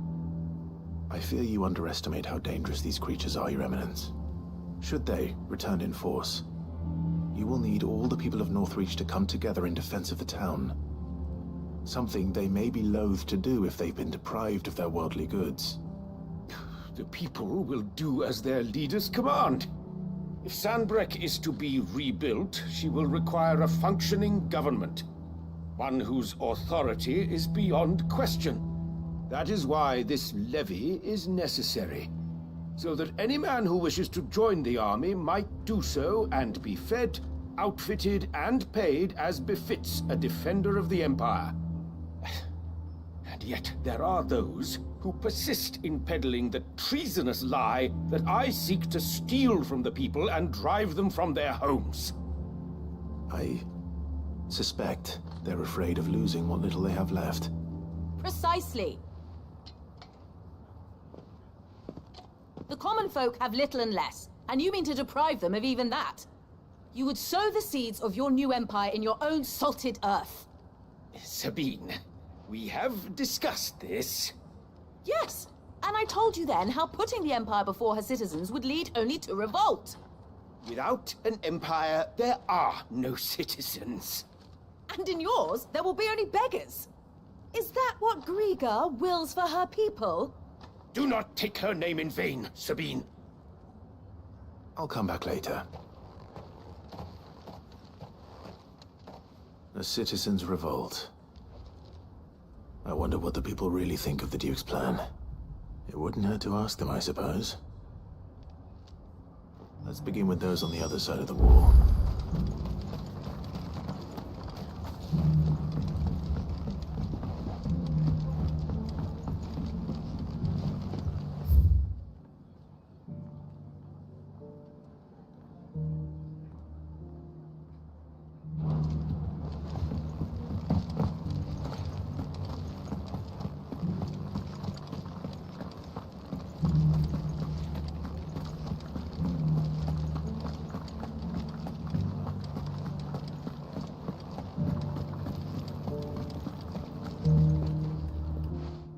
I fear you underestimate how dangerous these creatures are, Your Eminence. Should they return in force, you will need all the people of Northreach to come together in defense of the town. Something they may be loath to do if they've been deprived of their worldly goods. The people will do as their leaders command. If Sanbreque is to be rebuilt, she will require a functioning government. One whose authority is beyond question. That is why this levy is necessary. So that any man who wishes to join the army might do so and be fed, outfitted, and paid as befits a defender of the Empire. And yet there are those who persist in peddling the treasonous lie that I seek to steal from the people and drive them from their homes. I suspect they're afraid of losing what little they have left. Precisely. The common folk have little and less, and you mean to deprive them of even that. You would sow the seeds of your new empire in your own salted earth. Sabine, we have discussed this. Yes, and I told you then how putting the empire before her citizens would lead only to revolt. Without an empire, there are no citizens. And in yours, there will be only beggars. Is that what Griga wills for her people? Do not take her name in vain, Sabine. I'll come back later. A citizens' revolt. I wonder what the people really think of the Duke's plan. It wouldn't hurt to ask them, I suppose. Let's begin with those on the other side of the wall.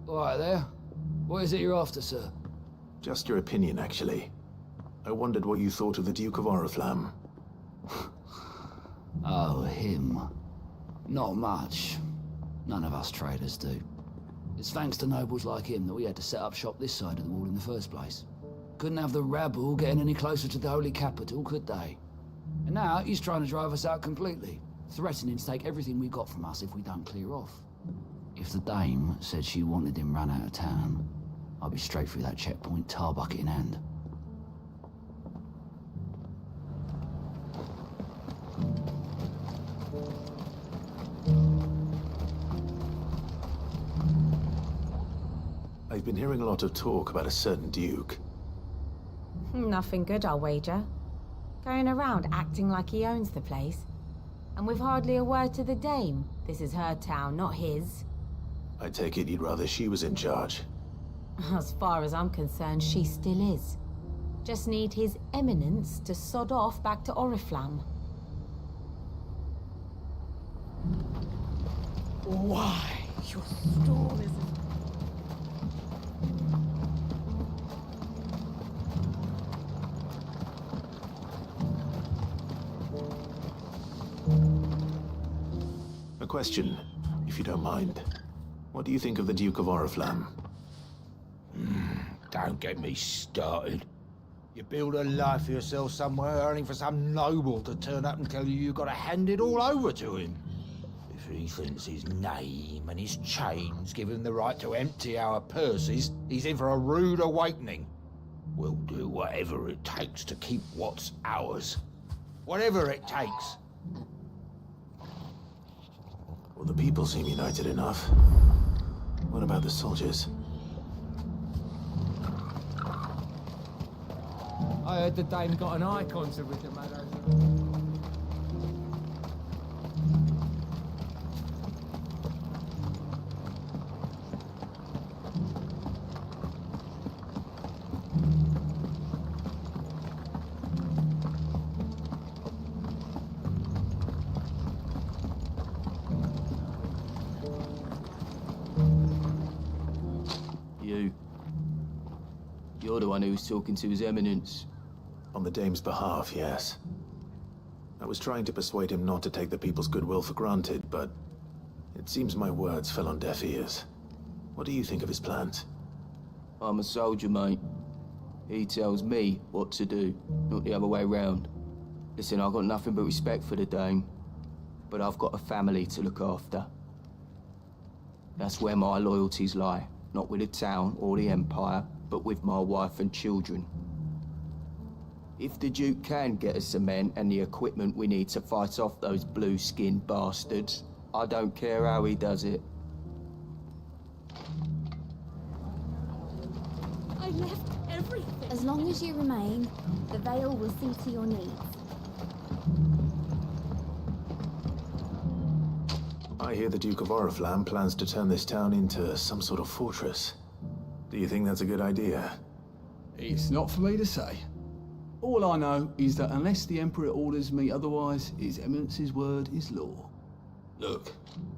Right there. What is it you're after, sir? Just your opinion, actually. I wondered what you thought of the Duke of Oriflamme. Oh, him. Not much. None of us traders do. It's thanks to nobles like him that we had to set up shop this side of the wall in the first place. Couldn't have the rabble getting any closer to the holy capital, could they? And now he's trying to drive us out completely, threatening to take everything we got from us if we don't clear off. If the dame said she wanted him run out of town, I'd be straight through that checkpoint, tar bucket in hand. I've been hearing a lot of talk about a certain Duke. Nothing good, I'll wager. Going around acting like he owns the place. And with hardly a word to the dame. This is her town, not his. I take it you'd rather she was in charge. As far as I'm concerned, she still is. Just need his eminence to sod off back to Oriflamme. Why, your stall is... A question, if you don't mind. What do you think of the Duke of Oriflamme? Don't get me started. You build a life for yourself somewhere, earning for some noble to turn up and tell you you've got to hand it all over to him. If he thinks his name and his chains give him the right to empty our purses, he's in for a rude awakening. We'll do whatever it takes to keep what's ours. Whatever it takes. Well, the people seem united enough. What about the soldiers? I heard the dame got an eye concert with the man. You're the one who was talking to His Eminence. On the Dame's behalf, yes. I was trying to persuade him not to take the people's goodwill for granted, but it seems my words fell on deaf ears. What do you think of his plans? I'm a soldier, mate. He tells me what to do, not the other way round. Listen, I've got nothing but respect for the Dame, but I've got a family to look after. That's where my loyalties lie, not with the town or the Empire, but with my wife and children. If the Duke can get us cement and the equipment we need to fight off those blue-skinned bastards, I don't care how he does it. I left everything. As long as you remain, the Veil will see to your needs. I hear the Duke of Oriflamme plans to turn this town into some sort of fortress. Do you think that's a good idea? It's not for me to say. All I know is that unless the Emperor orders me otherwise, His Eminence's word is law. Look,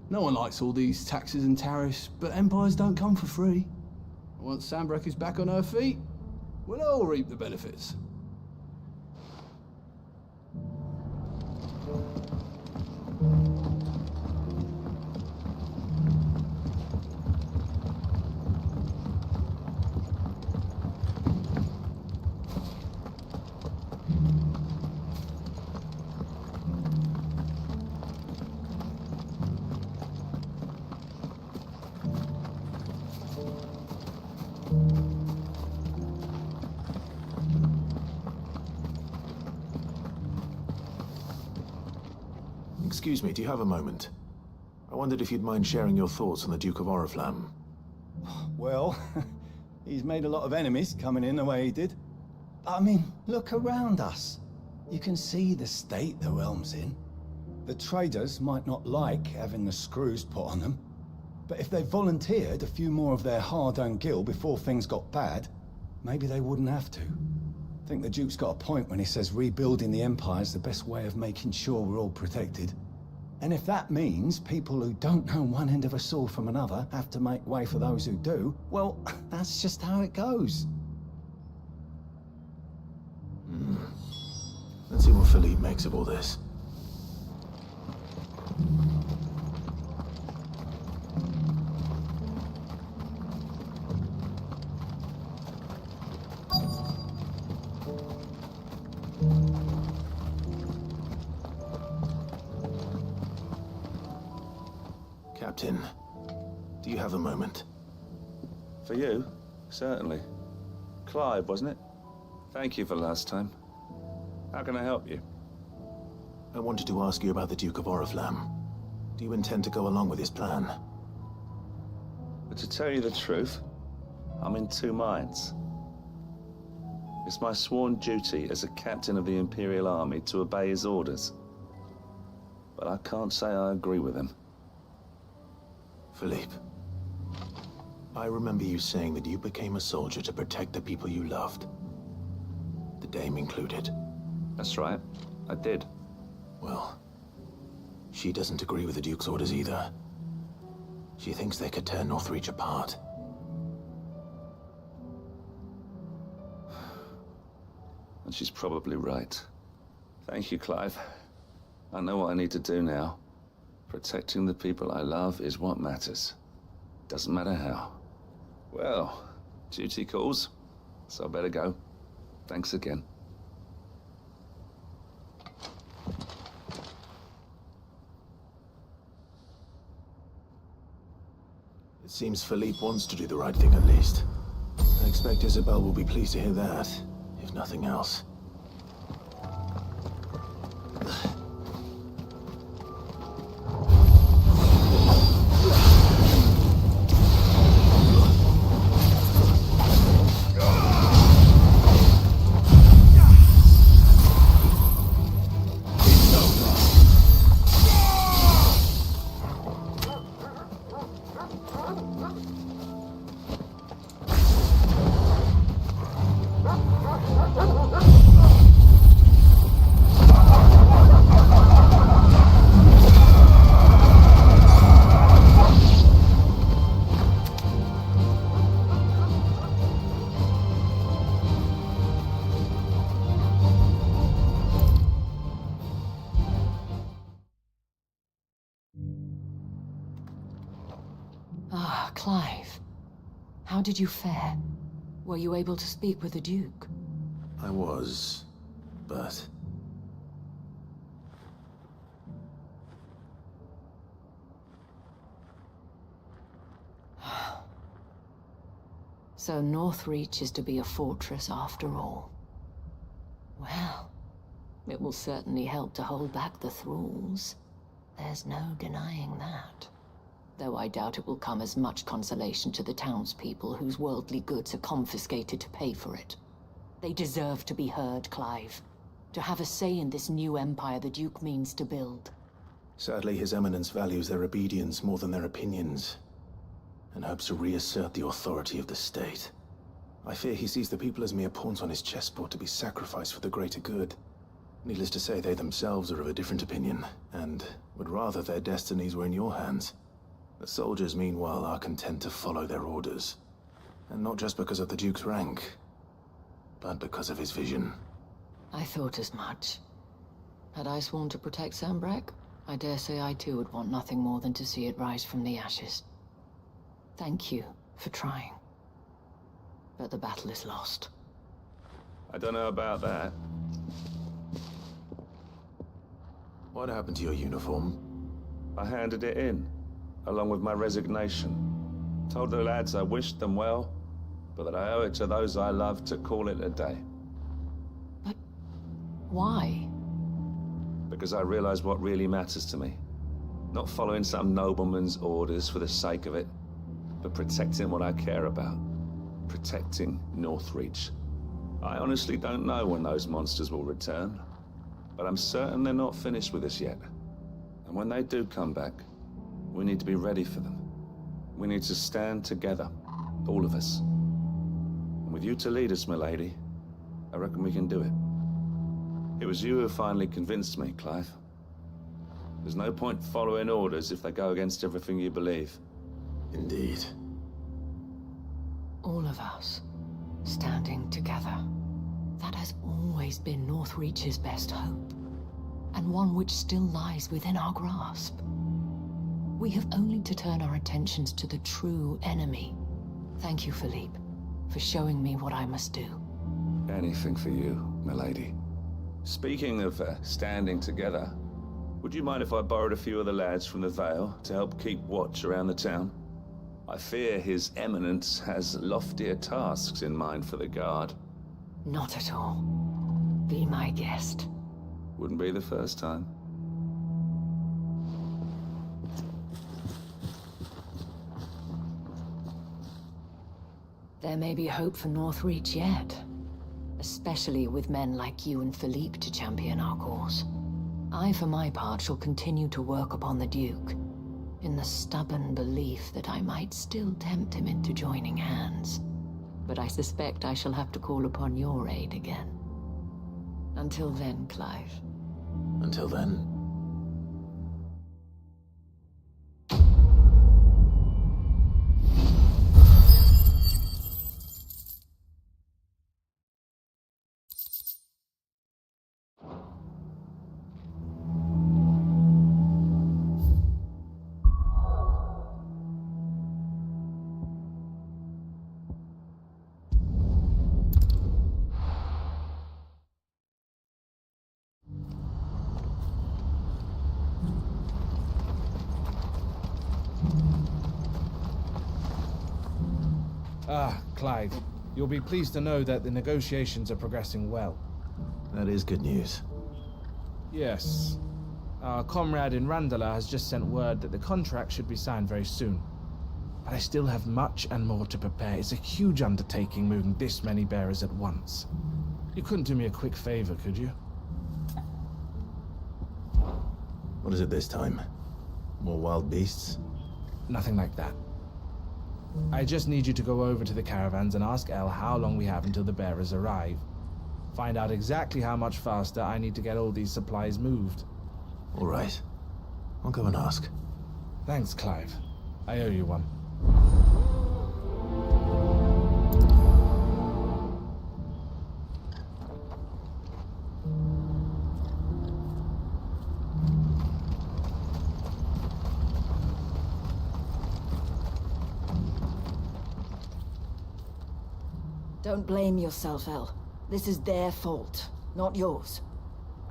no one likes all these taxes and tariffs, but empires don't come for free. Once Sanbreque is back on her feet, we'll all reap the benefits. Excuse me, do you have a moment? I wondered if you'd mind sharing your thoughts on the Duke of Oriflamme. Well, he's made a lot of enemies coming in the way he did. I mean, look around us. You can see the state the realm's in. The traders might not like having the screws put on them, but if they volunteered a few more of their hard-earned gil before things got bad, maybe they wouldn't have to. I think the Duke's got a point when he says rebuilding the Empire's the best way of making sure we're all protected. And if that means people who don't know one end of a sword from another have to make way for those who do, well, that's just how it goes. Let's see what Philippe makes of all this. Captain, do you have a moment? For you? Certainly. Clive, wasn't it? Thank you for last time. How can I help you? I wanted to ask you about the Duke of Oriflamme. Do you intend to go along with his plan? But to tell you the truth, I'm in two minds. It's my sworn duty as a captain of the Imperial Army to obey his orders. But I can't say I agree with him. Philippe, I remember you saying that you became a soldier to protect the people you loved. The Dame included. That's right, I did. Well, she doesn't agree with the Duke's orders either. She thinks they could tear Northreach apart. And she's probably right. Thank you, Clive. I know what I need to do now. Protecting the people I love is what matters. Doesn't matter how. Well, duty calls, so I better go. Thanks again. It seems Philippe wants to do the right thing at least. I expect Isabel will be pleased to hear that, if nothing else. Ah, Clive. How did you fare? Were you able to speak with the Duke? I was, but... So Northreach is to be a fortress after all. Well, it will certainly help to hold back the thralls. There's no denying that. Though I doubt it will come as much consolation to the townspeople whose worldly goods are confiscated to pay for it. They deserve to be heard, Clive. To have a say in this new empire the Duke means to build. Sadly, His Eminence values their obedience more than their opinions, and hopes to reassert the authority of the state. I fear he sees the people as mere pawns on his chessboard to be sacrificed for the greater good. Needless to say, they themselves are of a different opinion, and would rather their destinies were in your hands. The soldiers, meanwhile, are content to follow their orders. And not just because of the Duke's rank, but because of his vision. I thought as much. Had I sworn to protect Sambrek, I dare say I too would want nothing more than to see it rise from the ashes. Thank you for trying. But the battle is lost. I don't know about that. What happened to your uniform? I handed it in, along with my resignation. Told the lads I wished them well, but that I owe it to those I love to call it a day. But why? Because I realize what really matters to me. Not following some nobleman's orders for the sake of it, but protecting what I care about. Protecting Northreach. I honestly don't know when those monsters will return, but I'm certain they're not finished with us yet. And when they do come back, we need to be ready for them. We need to stand together, all of us. And with you to lead us, milady, I reckon we can do it. It was you who finally convinced me, Clive. There's no point following orders if they go against everything you believe. Indeed. All of us, standing together. That has always been Northreach's best hope, and one which still lies within our grasp. We have only to turn our attentions to the true enemy. Thank you, Philippe, for showing me what I must do. Anything for you, milady. Speaking of standing together, would you mind if I borrowed a few of the lads from the Vale to help keep watch around the town? I fear His Eminence has loftier tasks in mind for the guard. Not at all. Be my guest. Wouldn't be the first time. There may be hope for Northreach yet. Especially with men like you and Philippe to champion our cause. I, for my part, shall continue to work upon the Duke, in the stubborn belief that I might still tempt him into joining hands. But I suspect I shall have to call upon your aid again. Until then, Clive. Until then? Ah, Clive. You'll be pleased to know that the negotiations are progressing well. That is good news. Yes. Our comrade in Randala has just sent word that the contract should be signed very soon. But I still have much and more to prepare. It's a huge undertaking moving this many bearers at once. You couldn't do me a quick favor, could you? What is it this time? More wild beasts? Nothing like that. I just need you to go over to the caravans and ask El how long we have until the bearers arrive. Find out exactly how much faster I need to get all these supplies moved. All right. I'll go and ask. Thanks, Clive. I owe you one. Don't blame yourself, El. This is their fault, not yours.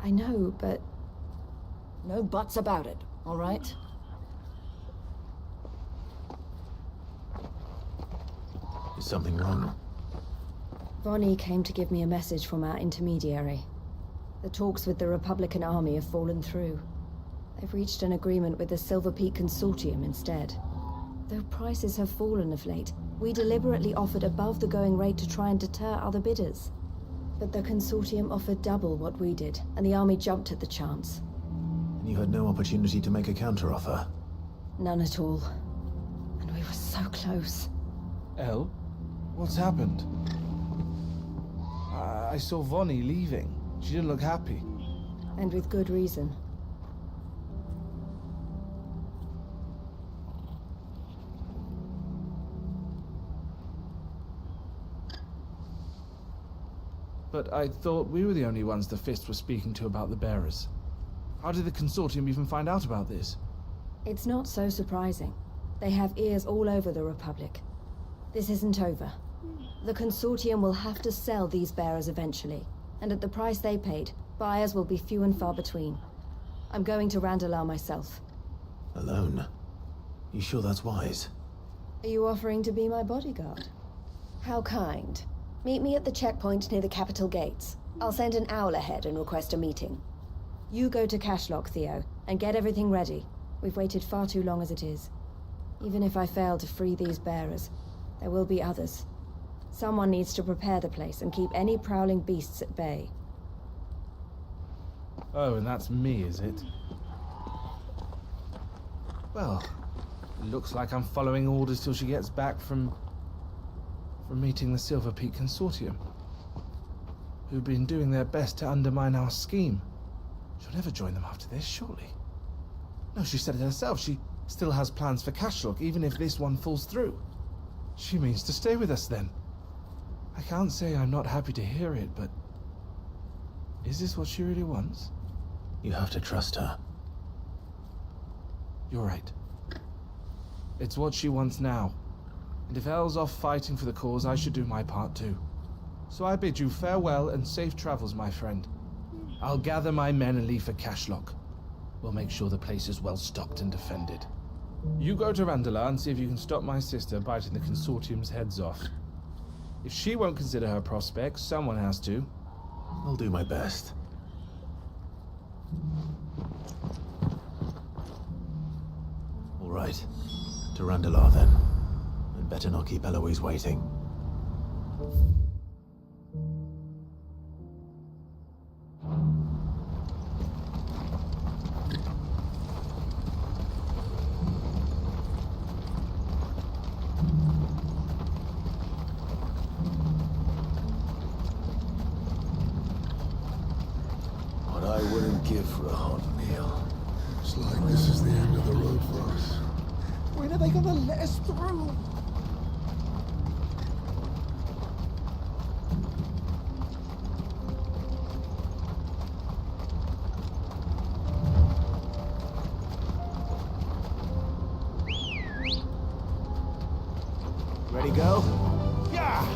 I know, but... No buts about it, all right? Is something wrong? Vonnie came to give me a message from our intermediary. The talks with the Republican Army have fallen through. They've reached an agreement with the Silver Peak Consortium instead. Though prices have fallen of late, we deliberately offered above the going rate to try and deter other bidders. But the Consortium offered double what we did, and the Army jumped at the chance. And you had no opportunity to make a counteroffer? None at all. And we were so close. El? What's happened? I saw Vonnie leaving. She didn't look happy. And with good reason. But I thought we were the only ones the Fist was speaking to about the bearers. How did the Consortium even find out about this? It's not so surprising. They have ears all over the Republic. This isn't over. The Consortium will have to sell these bearers eventually, and at the price they paid, buyers will be few and far between. I'm going to Randalar myself. Alone? You sure that's wise? Are you offering to be my bodyguard? How kind. Meet me at the checkpoint near the Capitol gates. I'll send an owl ahead and request a meeting. You go to Cashlock, Theo, and get everything ready. We've waited far too long as it is. Even if I fail to free these bearers, there will be others. Someone needs to prepare the place and keep any prowling beasts at bay. Oh, and that's me, is it? Well, looks like I'm following orders till she gets back from meeting the Silver Peak Consortium, who've been doing their best to undermine our scheme. She'll never join them after this, surely. No, she said it herself. She still has plans for Cashlock, even if this one falls through. She means to stay with us, then. I can't say I'm not happy to hear it, but... is this what she really wants? You have to trust her. You're right. It's what she wants now. And if Elle's off fighting for the cause, I should do my part too. So I bid you farewell and safe travels, my friend. I'll gather my men and leave for Cashlock. We'll make sure the place is well stocked and defended. You go to Randalar and see if you can stop my sister biting the Consortium's heads off. If she won't consider her prospects, someone has to. I'll do my best. All right. To Randalar, then. I'd better not keep Eloise waiting. What I wouldn't give for a hot meal. Looks like this is the end of the road for us. When are they gonna let us through? Ready, go? Yeah!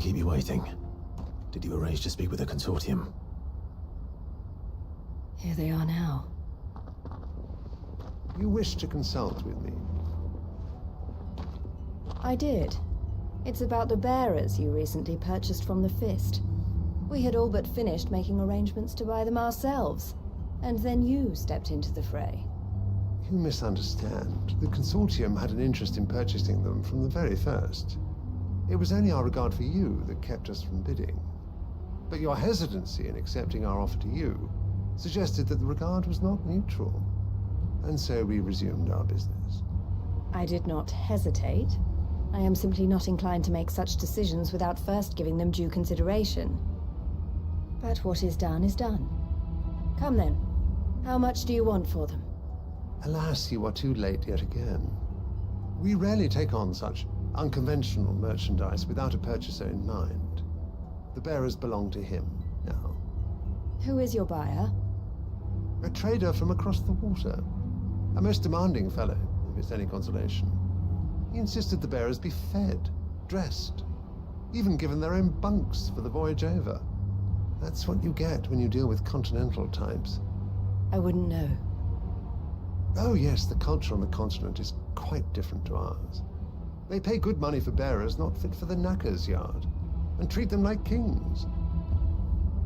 keep you waiting. Did you arrange to speak with the consortium? Here they are now. You wish to consult with me? I did. It's about the bearers you recently purchased from the Fist. We had all but finished making arrangements to buy them ourselves, and then you stepped into the fray. You misunderstand. The consortium had an interest in purchasing them from the very first. It was only our regard for you that kept us from bidding. But your hesitancy in accepting our offer to you suggested that the regard was not mutual. And so we resumed our business. I did not hesitate. I am simply not inclined to make such decisions without first giving them due consideration. But what is done is done. Come then. How much do you want for them? Alas, you are too late yet again. We rarely take on such unconventional merchandise without a purchaser in mind. The bearers belong to him now. Who is your buyer? A trader from across the water. A most demanding fellow, if it's any consolation. He insisted the bearers be fed, dressed, even given their own bunks for the voyage over. That's what you get when you deal with continental types. I wouldn't know. Oh yes, the culture on the continent is quite different to ours. They pay good money for bearers not fit for the knacker's yard, and treat them like kings.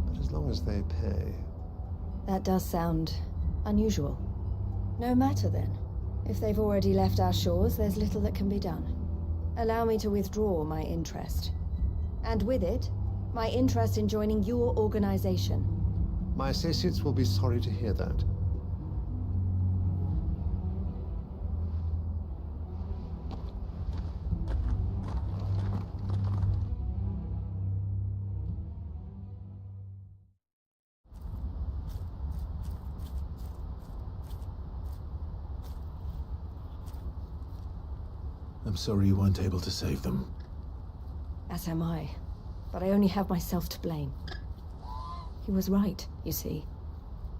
But as long as they pay... That does sound unusual. No matter then. If they've already left our shores, there's little that can be done. Allow me to withdraw my interest. And with it, my interest in joining your organization. My associates will be sorry to hear that. I'm sorry you weren't able to save them. As am I. But I only have myself to blame. He was right, you see.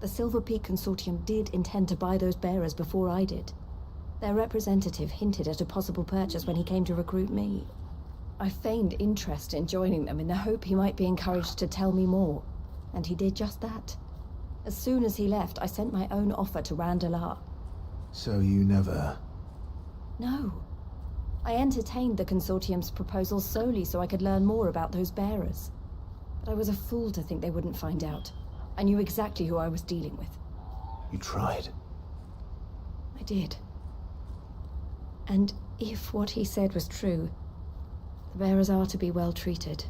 The Silver Peak Consortium did intend to buy those bearers before I did. Their representative hinted at a possible purchase when he came to recruit me. I feigned interest in joining them in the hope he might be encouraged to tell me more, and he did just that. As soon as he left, I sent my own offer to Randalar. So you never... No. I entertained the Consortium's proposal solely so I could learn more about those bearers. But I was a fool to think they wouldn't find out. I knew exactly who I was dealing with. You tried. I did. And if what he said was true, the bearers are to be well treated.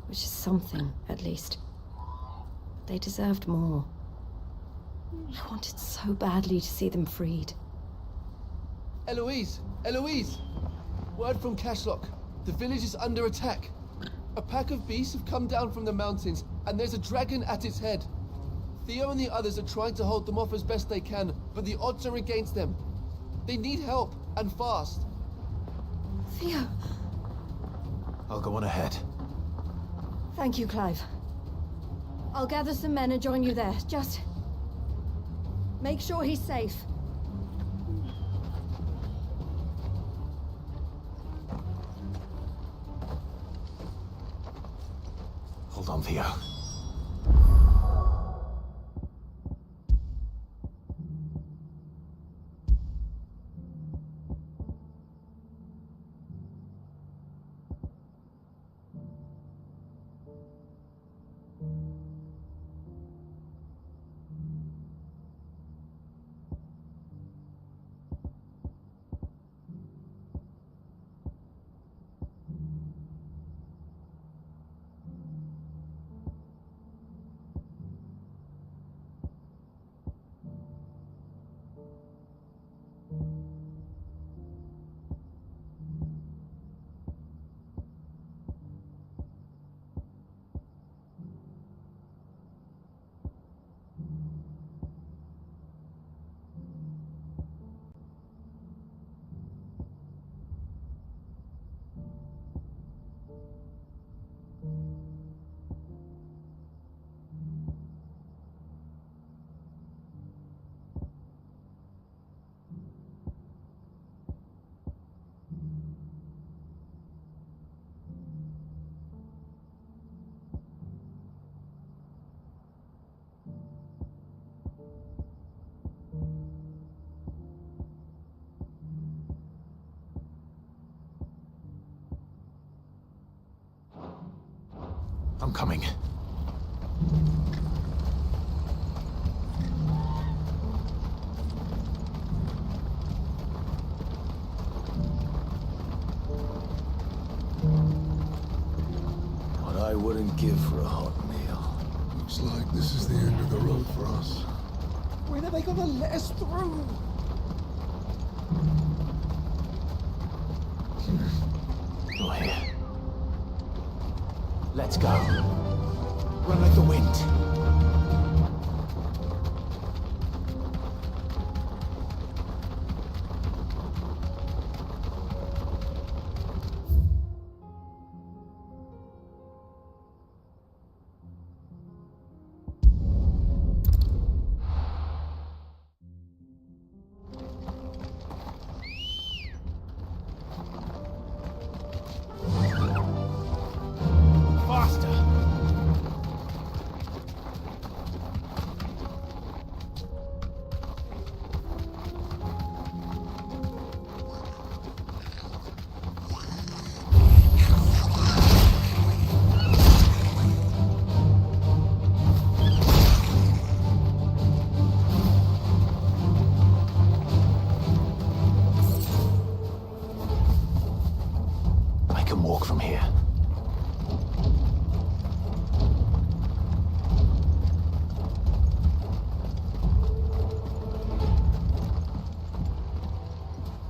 Which is something, at least. But they deserved more. I wanted so badly to see them freed. Eloise! Eloise! Word from Cashlock. The village is under attack. A pack of beasts have come down from the mountains, and there's a dragon at its head. Theo and the others are trying to hold them off as best they can, but the odds are against them. They need help, and fast. Theo! I'll go on ahead. Thank you, Clive. I'll gather some men and join you there. Just... make sure he's safe. Hold on, Theo. I'm coming. What I wouldn't give for a hot meal. Looks like this is the end of the road for us. When are they gonna let us through? You're here. Let's go. Run like the wind.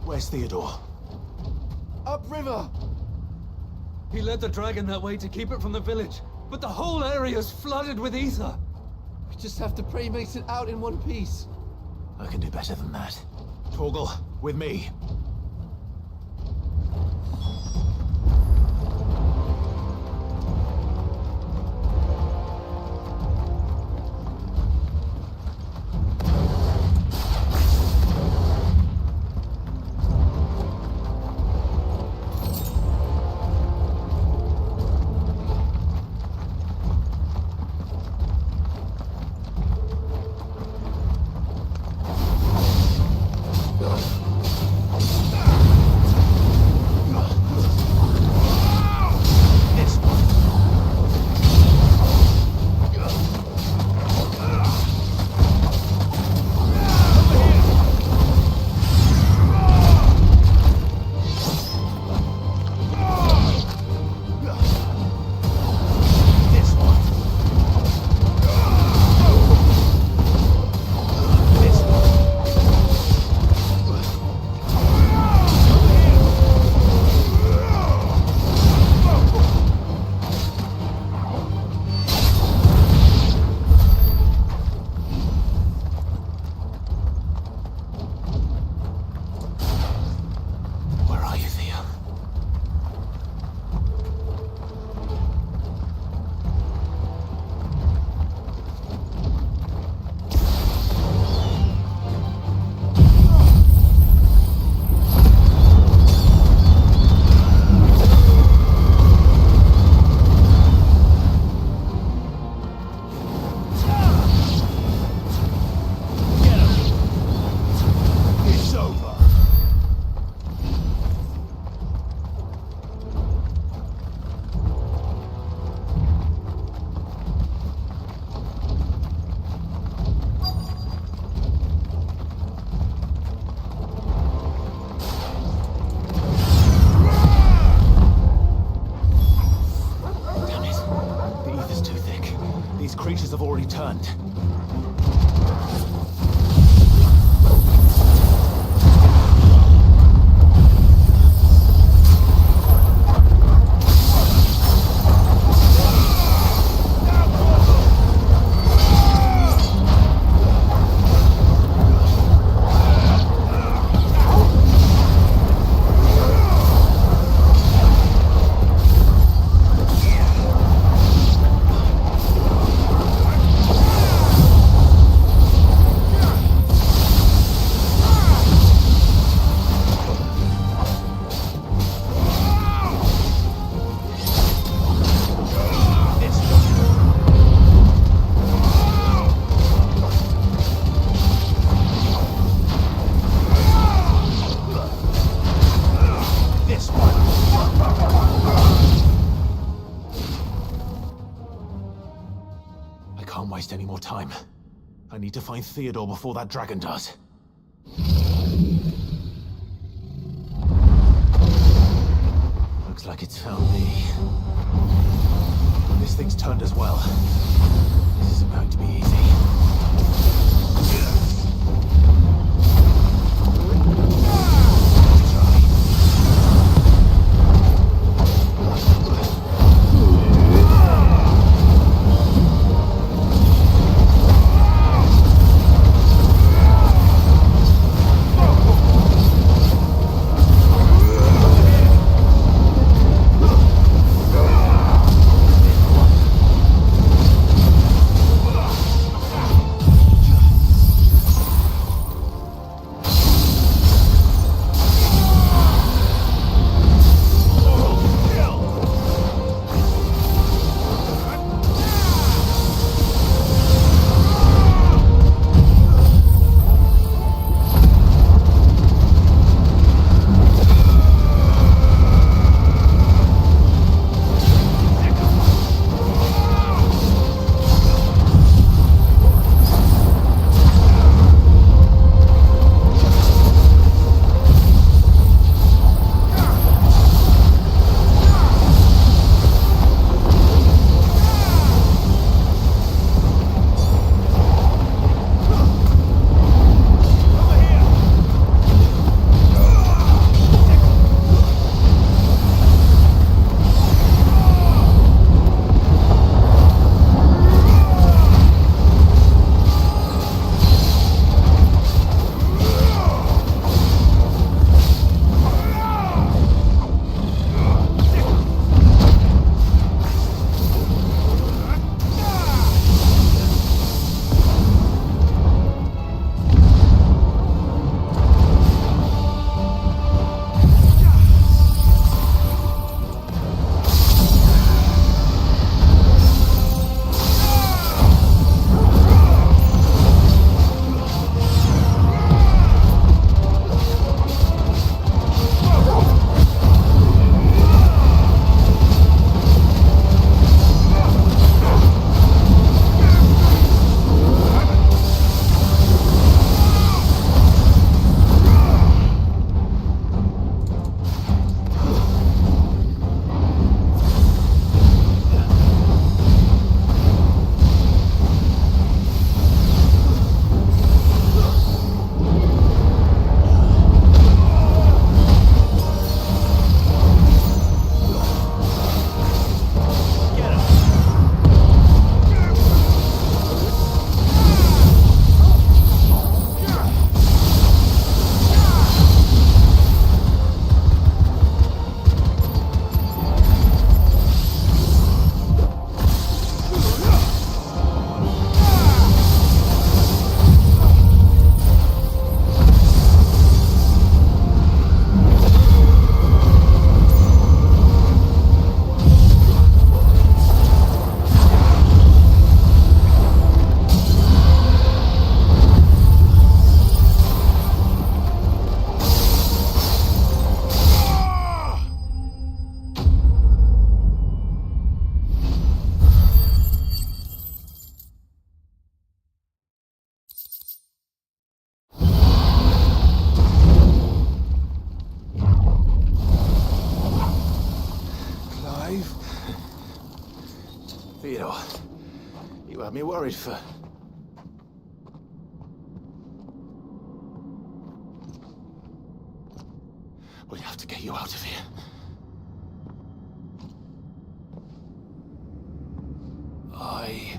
Where's Theodore? Upriver! He led the dragon that way to keep it from the village, but the whole area's flooded with ether. We just have to pray he makes it out in one piece. I can do better than that. Torgal, with me. Creatures have already turned. more time. I need to find Theodore before that dragon does. Looks like it's found me. This thing's turned as well. This isn't going to be easy. Theodore, you had me worried for... We have to get you out of here. I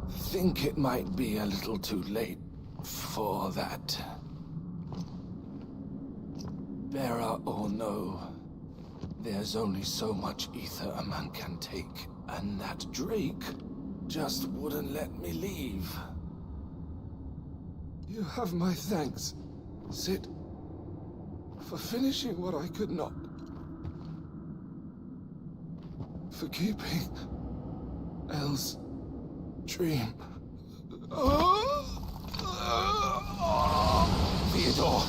think it might be a little too late for that. Bearer or no, there's only so much ether a man can take, and that Drake just wouldn't let me leave. You have my thanks, Sid, for finishing what I could not. For keeping Elle's dream. Theodore!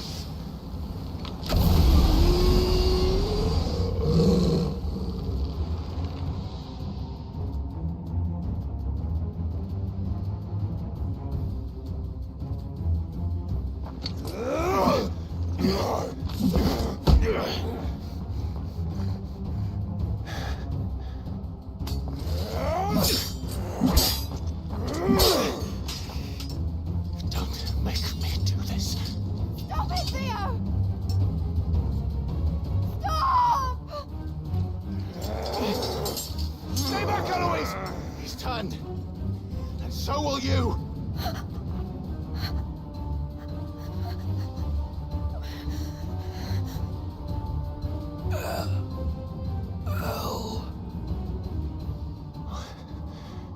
so will you!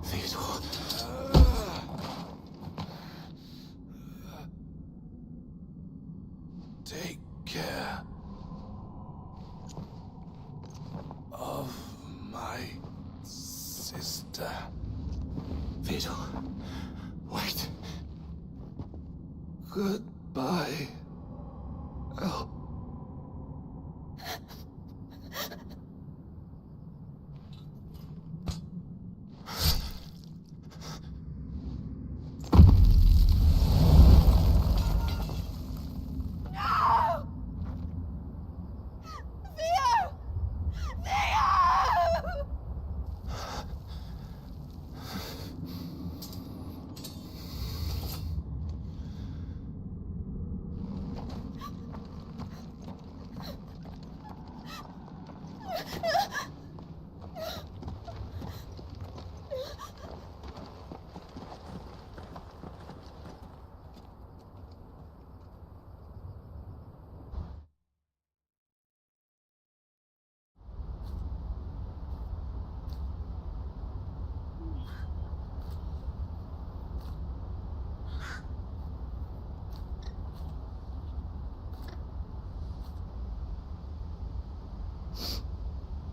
Theodore. Take care of my sister. Theodore, wait. Goodbye, El.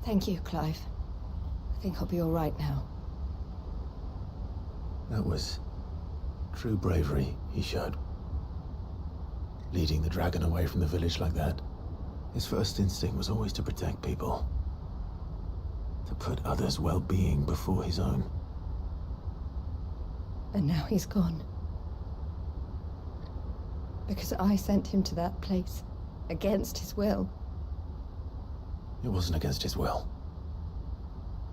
Thank you, Clive. I think I'll be all right now. That was true bravery he showed. Leading the dragon away from the village like that. His first instinct was always to protect people. To put others' well-being before his own. And now he's gone. Because I sent him to that place, against his will. It wasn't against his will.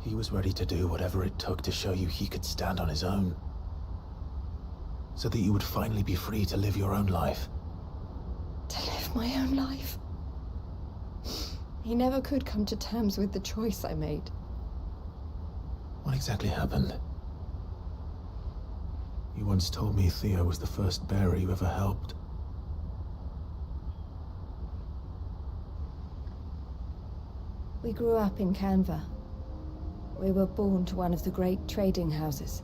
He was ready to do whatever it took to show you he could stand on his own. So that you would finally be free to live your own life. To live my own life? He never could come to terms with the choice I made. What exactly happened? You once told me Theo was the first bearer you ever helped. We grew up in Canva. We were born to one of the great trading houses.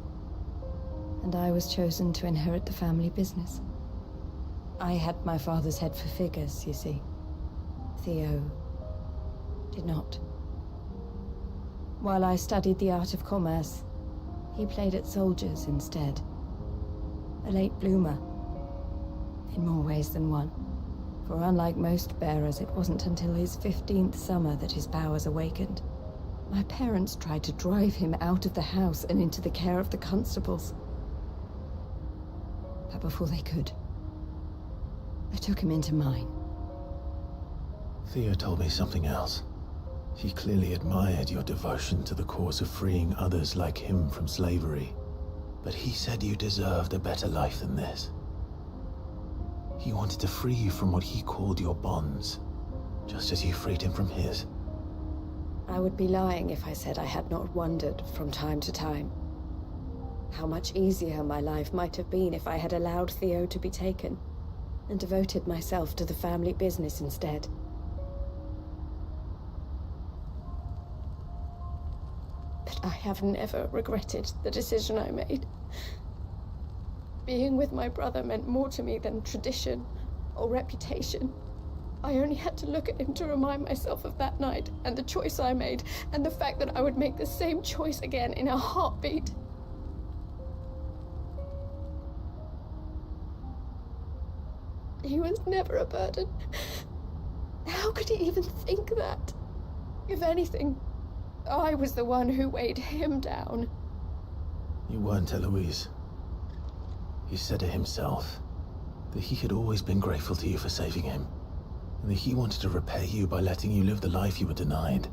And I was chosen to inherit the family business. I had my father's head for figures, you see. Theo did not. While I studied the art of commerce, he played at soldiers instead. A late bloomer, in more ways than one. For unlike most bearers, it wasn't until his 15th summer that his powers awakened. My parents tried to drive him out of the house and into the care of the constables. But before they could, I took him into mine. Theo told me something else. He clearly admired your devotion to the cause of freeing others like him from slavery. But he said you deserved a better life than this. He wanted to free you from what he called your bonds, just as you freed him from his. I would be lying if I said I had not wondered from time to time how much easier my life might have been if I had allowed Theo to be taken and devoted myself to the family business instead. But I have never regretted the decision I made. Being with my brother meant more to me than tradition or reputation. I only had to look at him to remind myself of that night and the choice I made and the fact that I would make the same choice again in a heartbeat. He was never a burden. How could he even think that? If anything, I was the one who weighed him down. You weren't, Eloise. He said it himself, that he had always been grateful to you for saving him, and that he wanted to repay you by letting you live the life you were denied.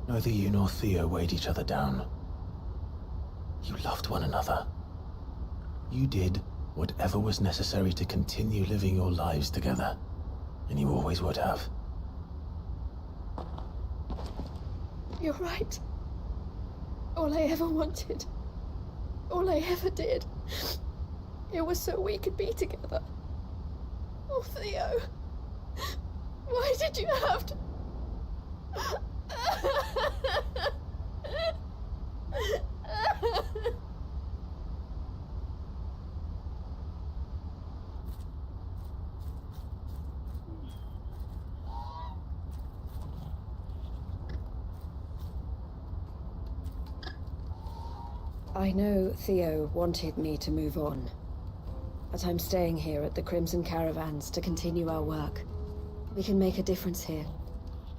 Neither you nor Theo weighed each other down. You loved one another. You did whatever was necessary to continue living your lives together, and you always would have. You're right. All I ever wanted All I ever did. It was so we could be together. Oh, Theo. Why did you have to... I know Theo wanted me to move on, but I'm staying here at the Crimson Caravans to continue our work. We can make a difference here.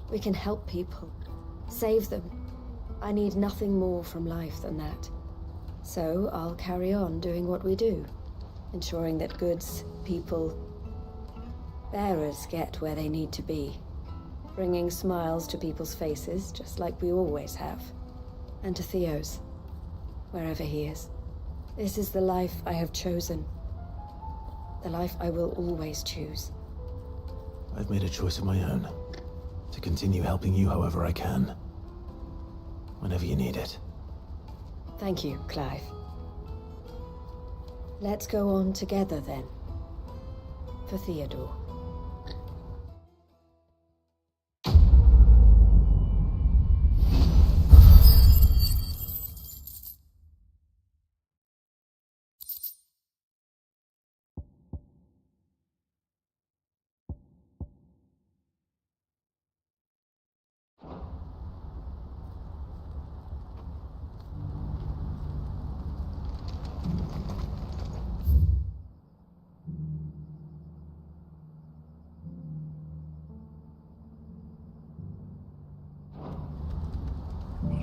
We can help people, save them. I need nothing more from life than that. So I'll carry on doing what we do, ensuring that goods, people, bearers get where they need to be, bringing smiles to people's faces just like we always have, and to Theo's. Wherever he is. This is the life I have chosen. The life I will always choose. I've made a choice of my own. To continue helping you however I can. Whenever you need it. Thank you, Clive. Let's go on together then. For Theodore.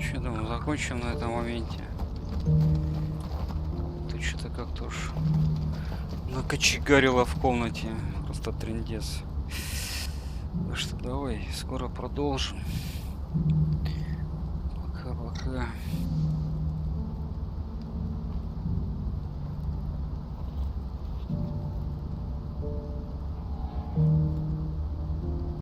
Что, думаю, закончим на этом моменте. Ты что-то как-то уж накочегарила в комнате. Просто трындец. Так что давай, скоро продолжим. Пока-пока.